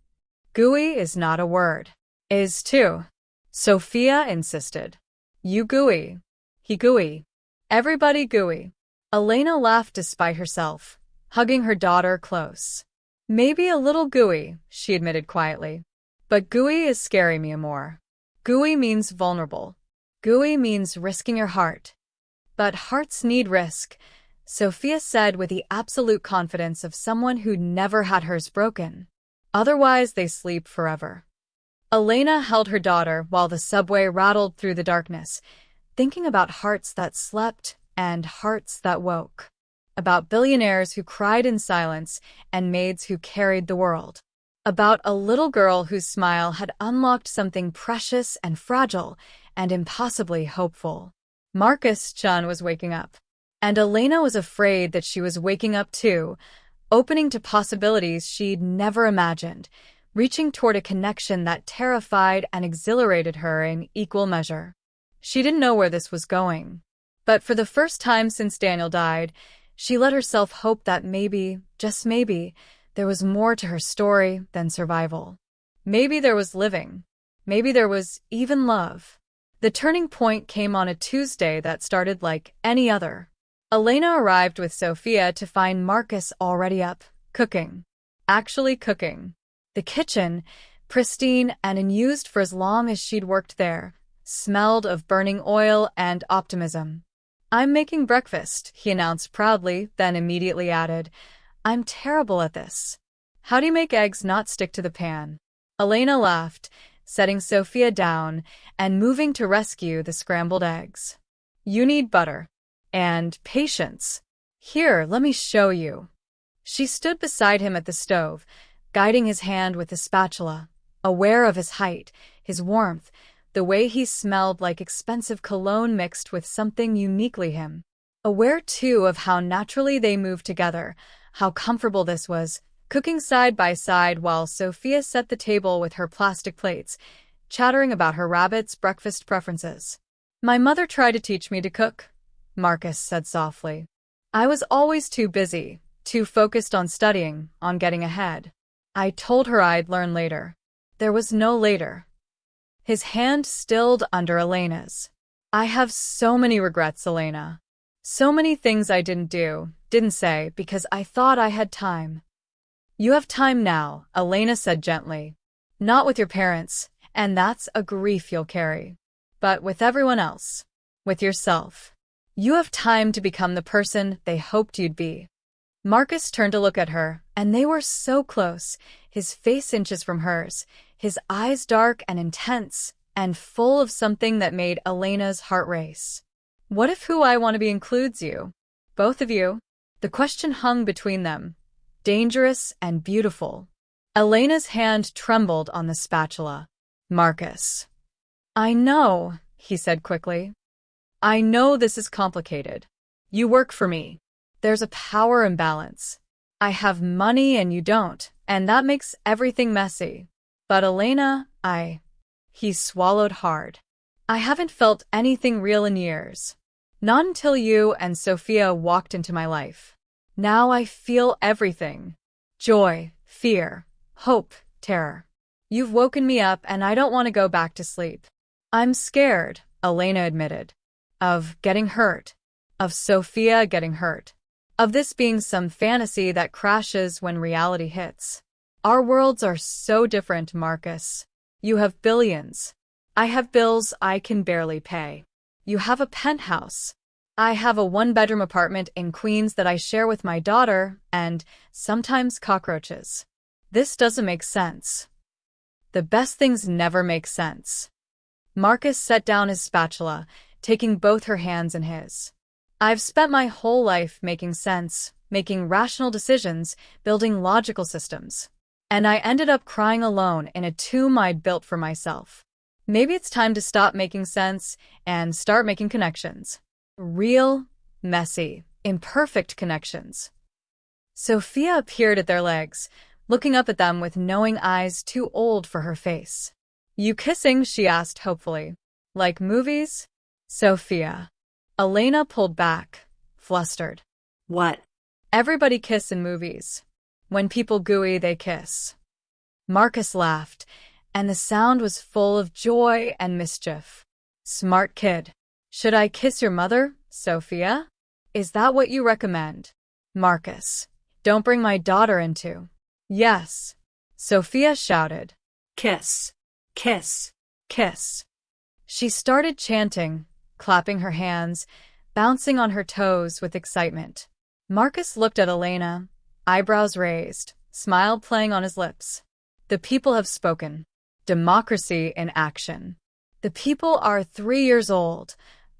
Gooey is not a word. Is too. Sophia insisted. You gooey. He gooey. Everybody gooey. Elena laughed despite herself, hugging her daughter close. Maybe a little gooey, she admitted quietly. But gooey is scary me more. Gooey means vulnerable. Gooey means risking your heart. But hearts need risk, Sophia said with the absolute confidence of someone who'd never had hers broken. Otherwise, they sleep forever. Elena held her daughter while the subway rattled through the darkness, thinking about hearts that slept and hearts that woke. About billionaires who cried in silence and maids who carried the world. About a little girl whose smile had unlocked something precious and fragile and impossibly hopeful. Marcus Chun was waking up. And Elena was afraid that she was waking up too, opening to possibilities she'd never imagined, reaching toward a connection that terrified and exhilarated her in equal measure. She didn't know where this was going. But for the first time since Daniel died, she let herself hope that maybe, just maybe, there was more to her story than survival. Maybe there was living. Maybe there was even love. The turning point came on a Tuesday that started like any other. Elena arrived with Sophia to find Marcus already up, cooking. Actually cooking. The kitchen, pristine and unused for as long as she'd worked there, smelled of burning oil and optimism. I'm making breakfast, he announced proudly, then immediately added, I'm terrible at this. How do you make eggs not stick to the pan? Elena laughed, setting Sophia down and moving to rescue the scrambled eggs. You need butter. And patience. Here, let me show you. She stood beside him at the stove, guiding his hand with the spatula, aware of his height, his warmth, the way he smelled like expensive cologne mixed with something uniquely him. Aware, too, of how naturally they moved together, how comfortable this was, cooking side by side while Sophia set the table with her plastic plates, chattering about her rabbit's breakfast preferences. My mother tried to teach me to cook, Marcus said softly. I was always too busy, too focused on studying, on getting ahead. I told her I'd learn later. There was no later. His hand stilled under Elena's. I have so many regrets, Elena. So many things I didn't do, didn't say, because I thought I had time. You have time now, Elena said gently. Not with your parents, and that's a grief you'll carry. But with everyone else. With yourself. You have time to become the person they hoped you'd be. Marcus turned to look at her, and they were so close, his face inches from hers, his eyes dark and intense, and full of something that made Elena's heart race. What if who I want to be includes you? Both of you? The question hung between them, dangerous and beautiful. Elena's hand trembled on the spatula. Marcus. I know, he said quickly. I know this is complicated. You work for me. There's a power imbalance. I have money and you don't, and that makes everything messy. But Elena, He swallowed hard. I haven't felt anything real in years. Not until you and Sophia walked into my life. Now I feel everything. Joy, fear, hope, terror. You've woken me up and I don't want to go back to sleep. I'm scared, Elena admitted. Of getting hurt. Of Sophia getting hurt. Of this being some fantasy that crashes when reality hits. Our worlds are so different, Marcus. You have billions. I have bills I can barely pay. You have a penthouse. I have a one-bedroom apartment in Queens that I share with my daughter and, sometimes, cockroaches. This doesn't make sense. The best things never make sense. Marcus set down his spatula, taking both her hands in his. I've spent my whole life making sense, making rational decisions, building logical systems. And I ended up crying alone in a tomb I'd built for myself. Maybe it's time to stop making sense and start making connections. Real, messy, imperfect connections. Sophia appeared at their legs, looking up at them with knowing eyes too old for her face. You kissing? She asked hopefully. Like movies? Sophia. Elena pulled back, flustered. What? Everybody kiss in movies. When people gooey, they kiss. Marcus laughed, and the sound was full of joy and mischief. Smart kid. Should I kiss your mother, Sophia? Is that what you recommend? Marcus. Don't bring my daughter into. Yes. Sophia shouted. Kiss. Kiss. Kiss. She started chanting, clapping her hands, bouncing on her toes with excitement. Marcus looked at Elena, eyebrows raised, smile playing on his lips. The people have spoken. Democracy in action. The people are 3 years old,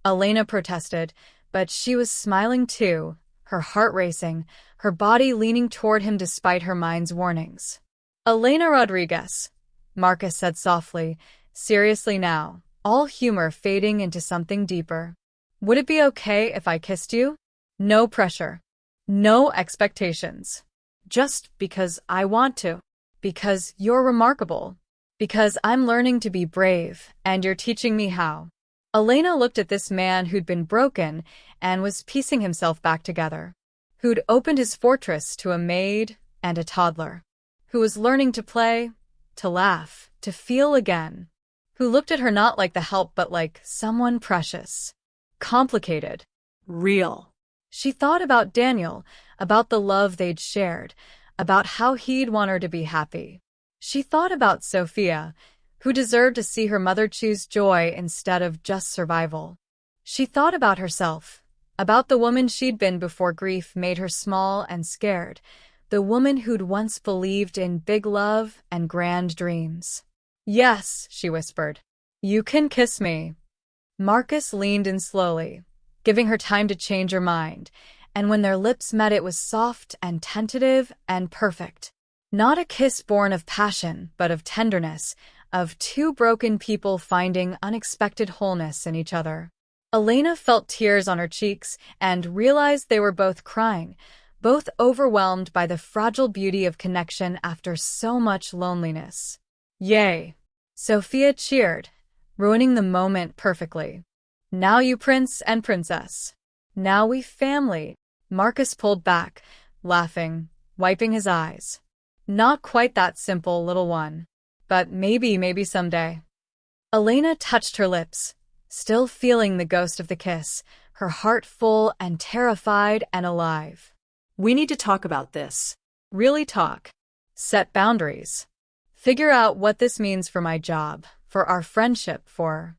Elena protested, but she was smiling too, her heart racing, her body leaning toward him despite her mind's warnings. Elena Rodriguez, Marcus said softly, seriously now, all humor fading into something deeper. Would it be okay if I kissed you? No pressure. No expectations. Just because I want to. Because you're remarkable. Because I'm learning to be brave, and you're teaching me how. Elena looked at this man who'd been broken and was piecing himself back together. Who'd opened his fortress to a maid and a toddler. Who was learning to play, to laugh, to feel again. Who looked at her not like the help but like someone precious. Complicated. Real. She thought about Daniel, about the love they'd shared, about how he'd want her to be happy. She thought about Sophia, who deserved to see her mother choose joy instead of just survival. She thought about herself, about the woman she'd been before grief made her small and scared, the woman who'd once believed in big love and grand dreams. Yes, she whispered. You can kiss me. Marcus leaned in slowly, giving her time to change her mind, and when their lips met it was soft and tentative and perfect. Not a kiss born of passion, but of tenderness, of two broken people finding unexpected wholeness in each other. Elena felt tears on her cheeks and realized they were both crying, both overwhelmed by the fragile beauty of connection after so much loneliness. Yay! Sophia cheered, ruining the moment perfectly. Now you prince and princess. Now we family. Marcus pulled back, laughing, wiping his eyes. Not quite that simple, little one. But maybe someday. Elena touched her lips, still feeling the ghost of the kiss, her heart full and terrified and alive. We need to talk about this. Really talk. Set boundaries. Figure out what this means for my job, for our friendship, for...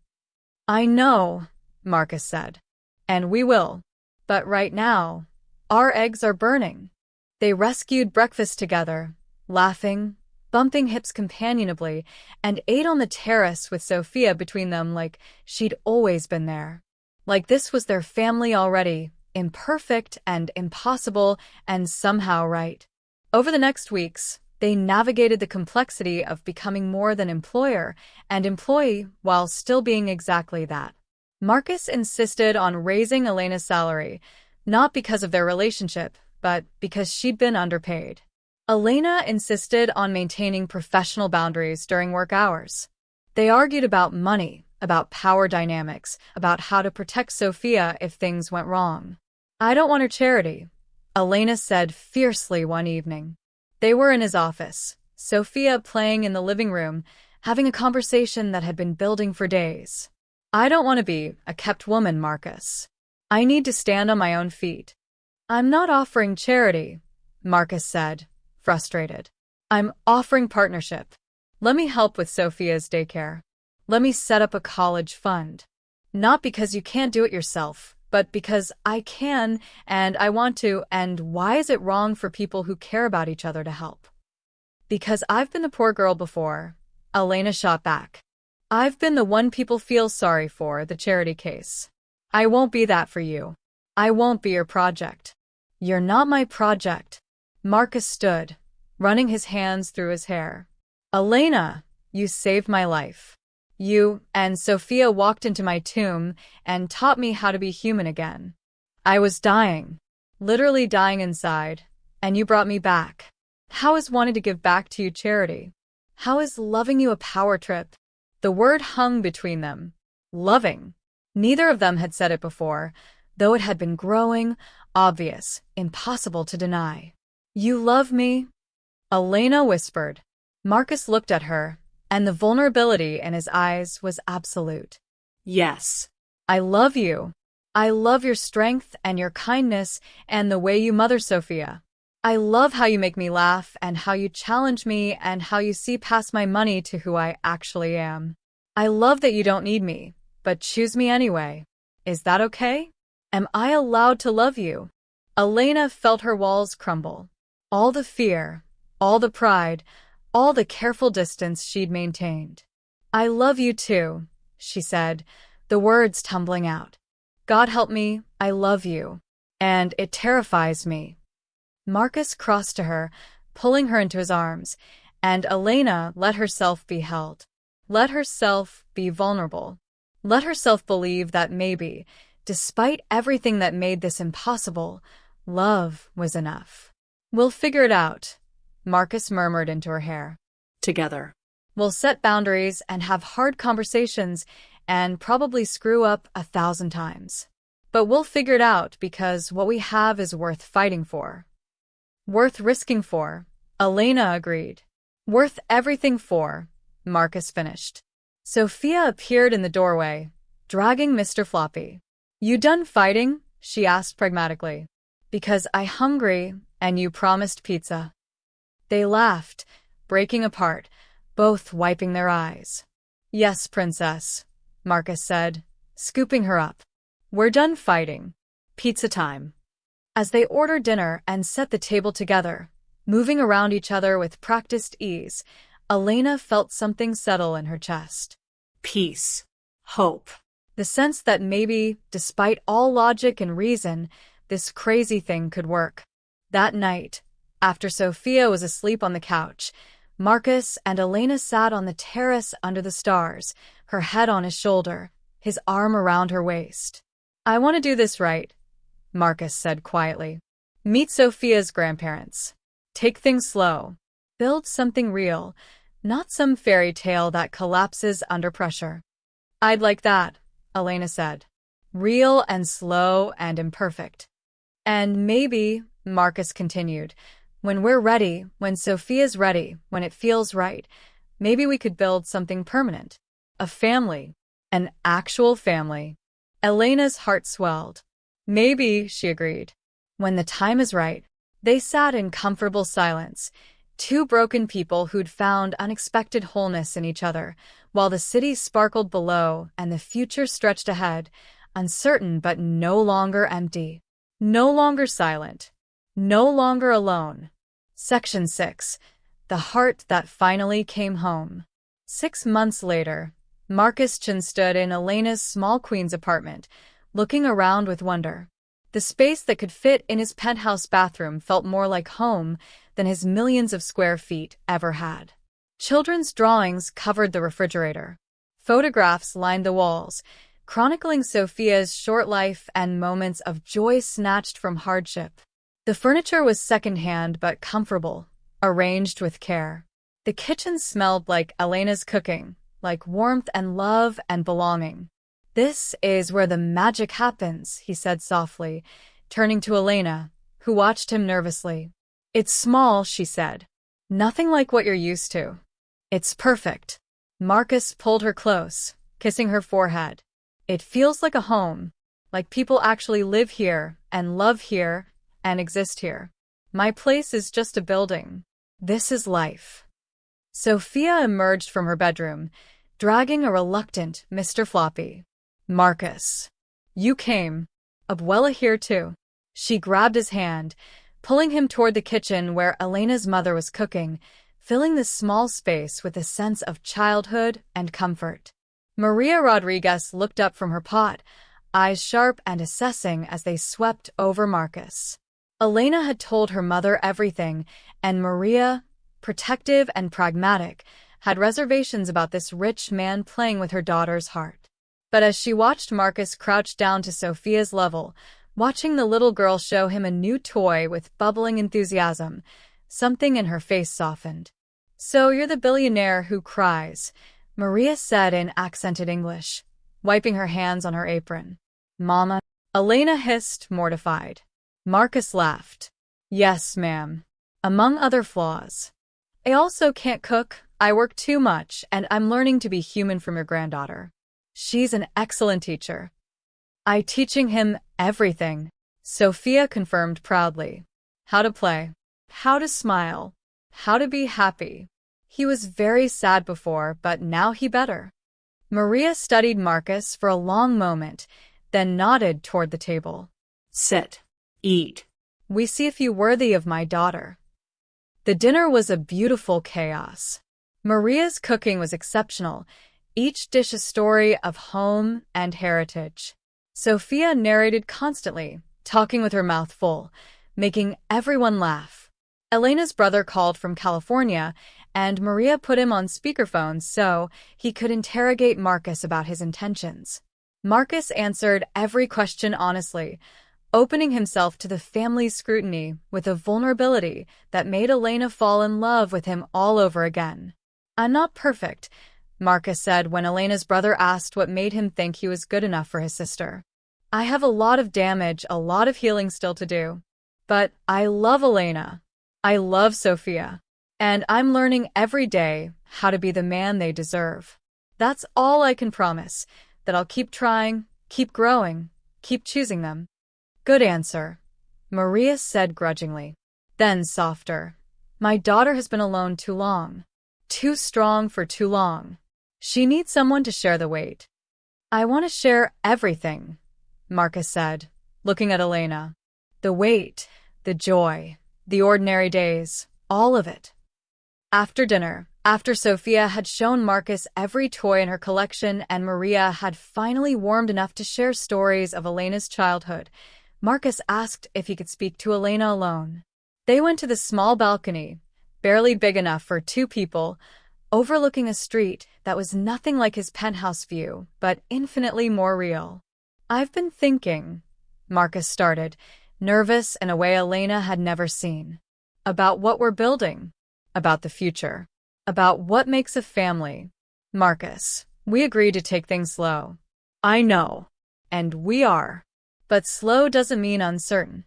I know, Marcus said. And we will. But right now, our eggs are burning. They rescued breakfast together, laughing, bumping hips companionably, and ate on the terrace with Sophia between them like she'd always been there. Like this was their family already, imperfect and impossible and somehow right. Over the next weeks, they navigated the complexity of becoming more than employer and employee while still being exactly that. Marcus insisted on raising Elena's salary, not because of their relationship, but because she'd been underpaid. Elena insisted on maintaining professional boundaries during work hours. They argued about money, about power dynamics, about how to protect Sophia if things went wrong. I don't want her charity, Elena said fiercely one evening. They were in his office, Sophia playing in the living room, having a conversation that had been building for days. I don't want to be a kept woman, Marcus. I need to stand on my own feet. I'm not offering charity, Marcus said, frustrated. I'm offering partnership. Let me help with Sophia's daycare. Let me set up a college fund. Not because you can't do it yourself, but because I can and I want to, and why is it wrong for people who care about each other to help? Because I've been the poor girl before, Elena shot back. I've been the one people feel sorry for, the charity case. I won't be that for you. I won't be your project. You're not my project. Marcus stood, running his hands through his hair. Elena, you saved my life. You and Sophia walked into my tomb and taught me how to be human again. I was dying, literally dying inside, and you brought me back. How is wanting to give back to you charity? How is loving you a power trip? The word hung between them. Loving. Neither of them had said it before, though it had been growing, obvious, impossible to deny. You love me? Elena whispered. Marcus looked at her, and the vulnerability in his eyes was absolute. Yes. I love you. I love your strength and your kindness and the way you mother Sophia. I love how you make me laugh and how you challenge me and how you see past my money to who I actually am. I love that you don't need me, but choose me anyway. Is that okay? Am I allowed to love you? Elena felt her walls crumble. All the fear, all the pride, all the careful distance she'd maintained. I love you too, she said, the words tumbling out. God help me, I love you. And it terrifies me. Marcus crossed to her, pulling her into his arms, and Elena let herself be held. Let herself be vulnerable. Let herself believe that maybe, despite everything that made this impossible, love was enough. We'll figure it out, Marcus murmured into her hair. Together. We'll set boundaries and have hard conversations and probably screw up 1,000 times. But we'll figure it out because what we have is worth fighting for. Worth risking for, Elena agreed. Worth everything for, Marcus finished. Sophia appeared in the doorway, dragging Mr. Floppy. You done fighting? She asked pragmatically. Because I'm hungry, and you promised pizza. They laughed, breaking apart, both wiping their eyes. Yes, princess, Marcus said, scooping her up. We're done fighting. Pizza time. As they ordered dinner and set the table together, moving around each other with practiced ease, Elena felt something settle in her chest. Peace. Hope. The sense that maybe, despite all logic and reason, this crazy thing could work. That night, after Sophia was asleep on the couch, Marcus and Elena sat on the terrace under the stars, her head on his shoulder, his arm around her waist. I want to do this right, Marcus said quietly. Meet Sophia's grandparents. Take things slow. Build something real, not some fairy tale that collapses under pressure. I'd like that, Elena said. Real and slow and imperfect. And maybe, Marcus continued, when we're ready, when Sophia's ready, when it feels right, maybe we could build something permanent. A family. An actual family. Elena's heart swelled. Maybe, she agreed. When the time is right. They sat in comfortable silence, two broken people who'd found unexpected wholeness in each other, while the city sparkled below and the future stretched ahead, uncertain but no longer empty. No longer silent. No longer alone. Section 6. The Heart That Finally Came Home. 6 months later, Marcus Chin stood in Elena's small queen's apartment, looking around with wonder. The space that could fit in his penthouse bathroom felt more like home than his millions of square feet ever had. Children's drawings covered the refrigerator. Photographs lined the walls, chronicling Sophia's short life and moments of joy snatched from hardship. The furniture was secondhand but comfortable, arranged with care. The kitchen smelled like Elena's cooking, like warmth and love and belonging. This is where the magic happens, he said softly, turning to Elena, who watched him nervously. It's small, she said. Nothing like what you're used to. It's perfect. Marcus pulled her close, kissing her forehead. It feels like a home, like people actually live here and love here and exist here. My place is just a building. This is life. Sophia emerged from her bedroom, dragging a reluctant Mr. Floppy. Marcus. You came. Abuela here too. She grabbed his hand, pulling him toward the kitchen where Elena's mother was cooking, filling the small space with a sense of childhood and comfort. Maria Rodriguez looked up from her pot, eyes sharp and assessing as they swept over Marcus. Elena had told her mother everything, and Maria, protective and pragmatic, had reservations about this rich man playing with her daughter's heart. But as she watched Marcus crouch down to Sophia's level, watching the little girl show him a new toy with bubbling enthusiasm, something in her face softened. "So you're the billionaire who cries," Maria said in accented English, wiping her hands on her apron. "Mama," Elena hissed, mortified. Marcus laughed. "Yes, ma'am. Among other flaws. I also can't cook, I work too much, and I'm learning to be human from your granddaughter. She's an excellent teacher. I teaching him everything," Sophia confirmed proudly. How to play, how to smile, how to be happy. He was very sad before, but now he better. Maria studied Marcus for a long moment, then nodded toward the table. Sit. Eat. "We see if you worthy of my daughter." The dinner was a beautiful chaos. Maria's cooking was exceptional, each dish a story of home and heritage. Sophia narrated constantly, talking with her mouth full, making everyone laugh. Elena's brother called from California, and Maria put him on speakerphone so he could interrogate Marcus about his intentions. Marcus answered every question honestly, opening himself to the family's scrutiny with a vulnerability that made Elena fall in love with him all over again. "I'm not perfect," Marcus said when Elena's brother asked what made him think he was good enough for his sister. "I have a lot of damage, a lot of healing still to do. But I love Elena. I love Sophia. And I'm learning every day how to be the man they deserve. That's all I can promise, that I'll keep trying, keep growing, keep choosing them." "Good answer," Maria said grudgingly. Then softer. "My daughter has been alone too long. Too strong for too long. She needs someone to share the weight." "I want to share everything," Marcus said, looking at Elena. "The weight, the joy, the ordinary days, all of it." After dinner, after Sophia had shown Marcus every toy in her collection and Maria had finally warmed enough to share stories of Elena's childhood, Marcus asked if he could speak to Elena alone. They went to the small balcony, barely big enough for two people, overlooking a street that was nothing like his penthouse view, but infinitely more real. "I've been thinking," Marcus started, nervous in a way Elena had never seen, "about what we're building, about the future, about what makes a family." "Marcus, we agreed to take things slow." "I know. And we are. But slow doesn't mean uncertain."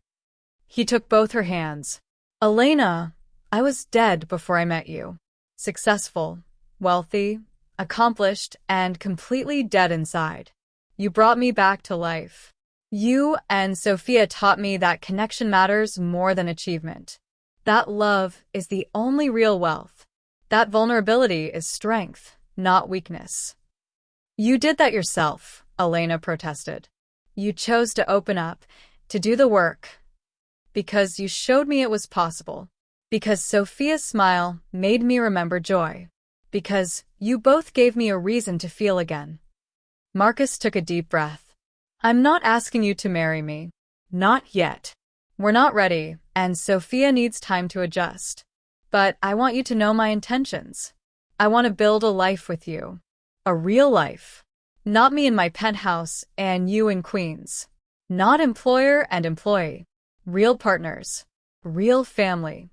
He took both her hands. "Elena, I was dead before I met you. Successful, wealthy, accomplished, and completely dead inside. You brought me back to life. You and Sophia taught me that connection matters more than achievement. That love is the only real wealth. That vulnerability is strength, not weakness." "You did that yourself," Elena protested. "You chose to open up, to do the work. Because you showed me it was possible. Because Sophia's smile made me remember joy. Because you both gave me a reason to feel again." Marcus took a deep breath. "I'm not asking you to marry me. Not yet. We're not ready, and Sophia needs time to adjust. But I want you to know my intentions. I want to build a life with you. A real life. Not me in my penthouse and you in Queens. Not employer and employee. Real partners. Real family."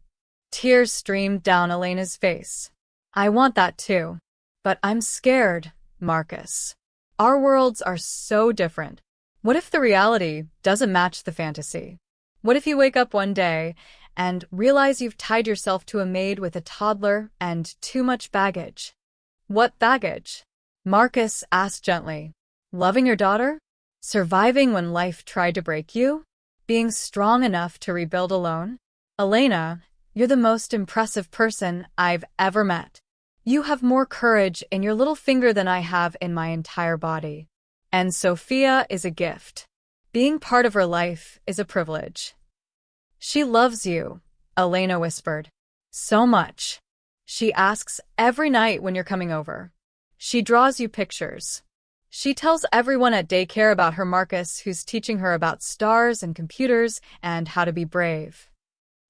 Tears streamed down Elena's face. "I want that too. But I'm scared, Marcus. Our worlds are so different. What if the reality doesn't match the fantasy? What if you wake up one day and realize you've tied yourself to a maid with a toddler and too much baggage?" "What baggage?" Marcus asked gently. "Loving your daughter? Surviving when life tried to break you? Being strong enough to rebuild alone? Elena, you're the most impressive person I've ever met. You have more courage in your little finger than I have in my entire body. And Sophia is a gift. Being part of her life is a privilege." "She loves you," Elena whispered. "So much. She asks every night when you're coming over. She draws you pictures. She tells everyone at daycare about her Marcus, who's teaching her about stars and computers and how to be brave.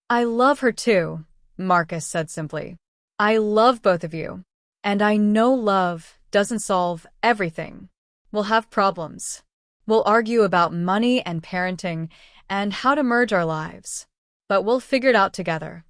I love her too, Marcus said simply. I love both of you. And I know love doesn't solve everything. We'll have problems. We'll argue about money and parenting and how to merge our lives. But we'll figure it out together.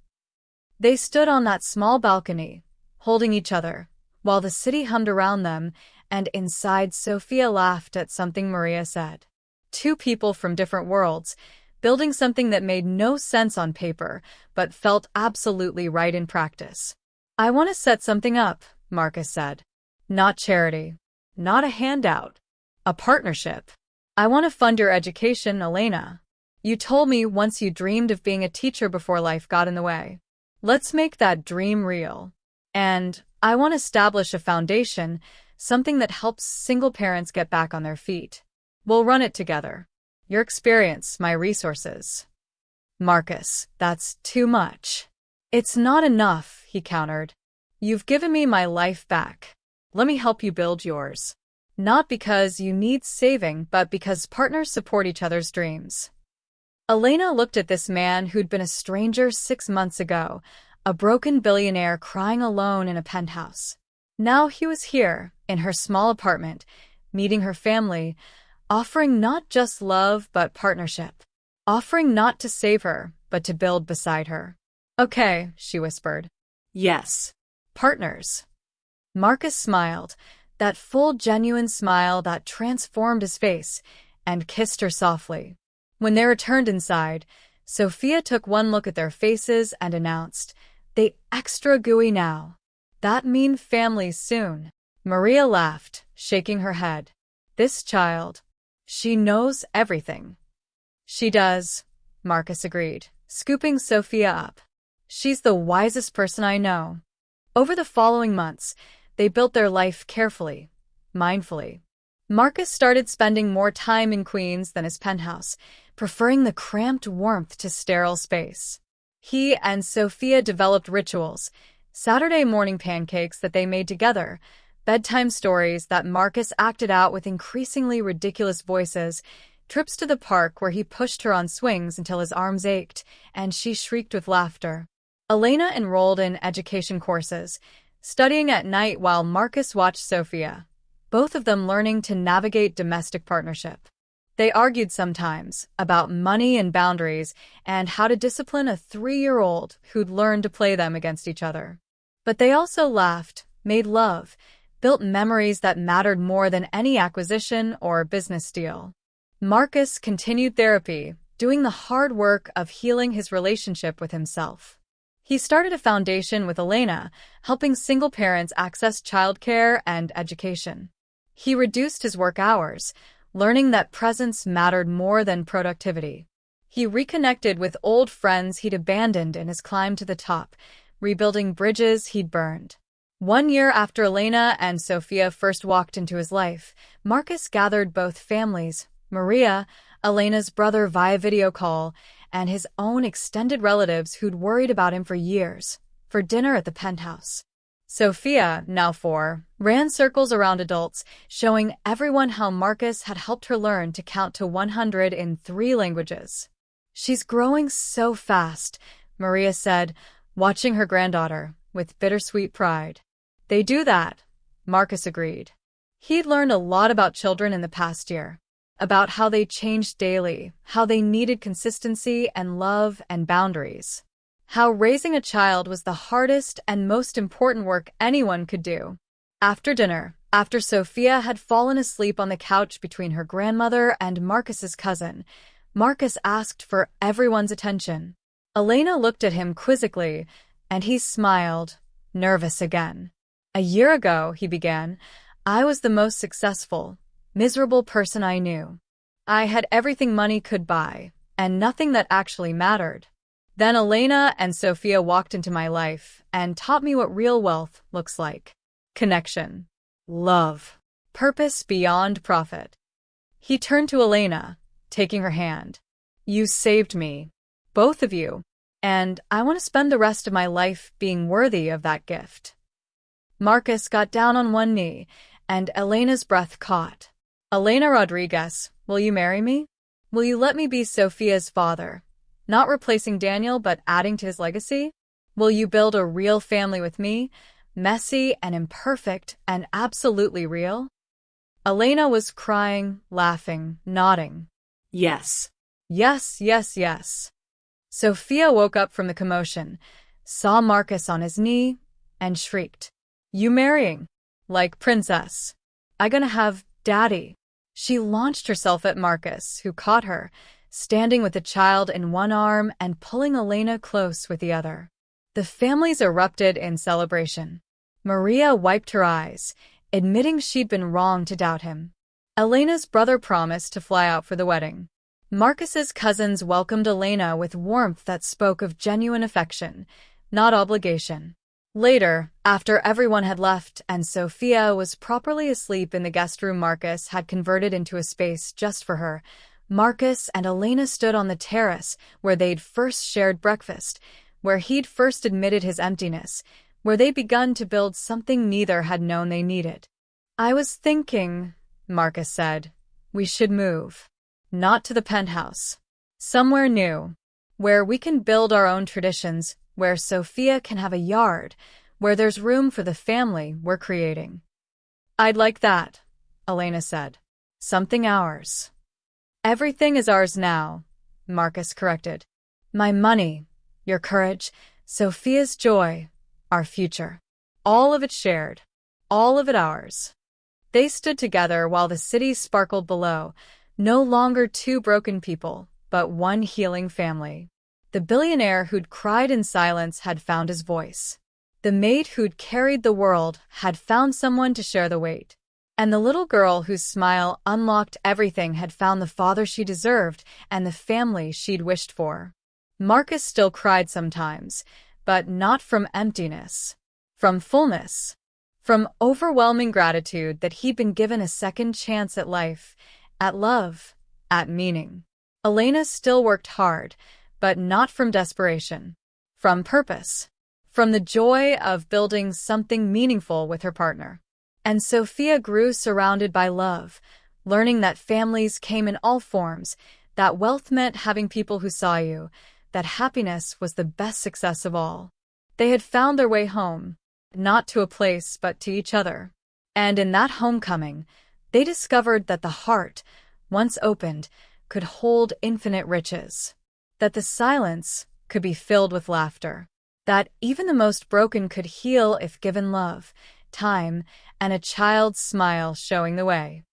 They stood on that small balcony, holding each other, while the city hummed around them, and inside Sophia laughed at something Maria said. Two people from different worlds, building something that made no sense on paper, but felt absolutely right in practice. I want to set something up, Marcus said. Not charity. Not a handout. A partnership. I want to fund your education, Elena. You told me once you dreamed of being a teacher before life got in the way. Let's make that dream real. And I want to establish a foundation, something that helps single parents get back on their feet. We'll run it together. Your experience, my resources. Marcus, that's too much. It's not enough, he countered. You've given me my life back. Let me help you build yours. Not because you need saving, but because partners support each other's dreams. Elena looked at this man who'd been a stranger 6 months ago, a broken billionaire crying alone in a penthouse. Now he was here, in her small apartment, meeting her family, offering not just love but partnership. Offering not to save her, but to build beside her. Okay, she whispered. Yes. Partners. Marcus smiled, that full, genuine smile that transformed his face, and kissed her softly. When they returned inside, Sophia took one look at their faces and announced, "They extra gooey now. That mean family soon." Maria laughed, shaking her head. This child. She knows everything. She does, Marcus agreed, scooping Sophia up. She's the wisest person I know. Over the following months, they built their life carefully, mindfully. Marcus started spending more time in Queens than his penthouse, preferring the cramped warmth to sterile space. He and Sophia developed rituals, Saturday morning pancakes that they made together, bedtime stories that Marcus acted out with increasingly ridiculous voices, trips to the park where he pushed her on swings until his arms ached, and she shrieked with laughter. Elena enrolled in education courses, studying at night while Marcus watched Sophia, both of them learning to navigate domestic partnership. They argued sometimes about money and boundaries and how to discipline a 3-year-old who'd learned to play them against each other. But they also laughed, made love, built memories that mattered more than any acquisition or business deal. Marcus continued therapy, doing the hard work of healing his relationship with himself. He started a foundation with Elena, helping single parents access childcare and education. He reduced his work hours, learning that presence mattered more than productivity. He reconnected with old friends he'd abandoned in his climb to the top, rebuilding bridges he'd burned. 1 year after Elena and Sophia first walked into his life, Marcus gathered both families, Maria, Elena's brother via video call, and his own extended relatives who'd worried about him for years, for dinner at the penthouse. Sophia, now 4, ran circles around adults, showing everyone how Marcus had helped her learn to count to 100 in 3 languages. She's growing so fast, Maria said, watching her granddaughter, with bittersweet pride. They do that, Marcus agreed. He'd learned a lot about children in the past year. About how they changed daily, how they needed consistency and love and boundaries. How raising a child was the hardest and most important work anyone could do. After dinner, after Sophia had fallen asleep on the couch between her grandmother and Marcus's cousin, Marcus asked for everyone's attention. Elena looked at him quizzically, and he smiled, nervous again. "A year ago," he began, "I was the most successful, miserable person I knew. I had everything money could buy, and nothing that actually mattered. Then Elena and Sophia walked into my life and taught me what real wealth looks like. Connection. Love. Purpose beyond profit." He turned to Elena, taking her hand. "You saved me. Both of you. And I want to spend the rest of my life being worthy of that gift." Marcus got down on one knee, and Elena's breath caught. Elena Rodriguez, will you marry me? Will you let me be Sophia's father? Not replacing Daniel, but adding to his legacy? Will you build a real family with me? Messy and imperfect and absolutely real? Elena was crying, laughing, nodding. Yes. Yes, yes, yes. Sophia woke up from the commotion, saw Marcus on his knee, and shrieked. You marrying? Like princess. I gonna have daddy. She launched herself at Marcus, who caught her, standing with the child in one arm and pulling Elena close with the other. The families erupted in celebration. Maria wiped her eyes, admitting she'd been wrong to doubt him. Elena's brother promised to fly out for the wedding. Marcus's cousins welcomed Elena with warmth that spoke of genuine affection, not obligation. Later, after everyone had left and Sophia was properly asleep in the guest room Marcus had converted into a space just for her, Marcus and Elena stood on the terrace where they'd first shared breakfast, where he'd first admitted his emptiness, where they'd begun to build something neither had known they needed. I was thinking, Marcus said, we should move. Not to the penthouse. Somewhere new, where we can build our own traditions, where Sophia can have a yard, where there's room for the family we're creating. I'd like that, Elena said. Something ours. Everything is ours now, Marcus corrected. My money, your courage, Sophia's joy, our future. All of it shared. All of it ours. They stood together while the city sparkled below, no longer two broken people, but one healing family. The billionaire who'd cried in silence had found his voice. The maid who'd carried the world had found someone to share the weight. And the little girl whose smile unlocked everything had found the father she deserved and the family she'd wished for. Marcus still cried sometimes, but not from emptiness. From fullness. From overwhelming gratitude that he'd been given a second chance at life, at love, at meaning. Elena still worked hard, but not from desperation. From purpose. From the joy of building something meaningful with her partner. And Sophia grew surrounded by love, learning that families came in all forms, that wealth meant having people who saw you, that happiness was the best success of all. They had found their way home, not to a place but to each other. And in that homecoming, they discovered that the heart, once opened, could hold infinite riches. That the silence could be filled with laughter. That even the most broken could heal if given love, time, and a child's smile showing the way.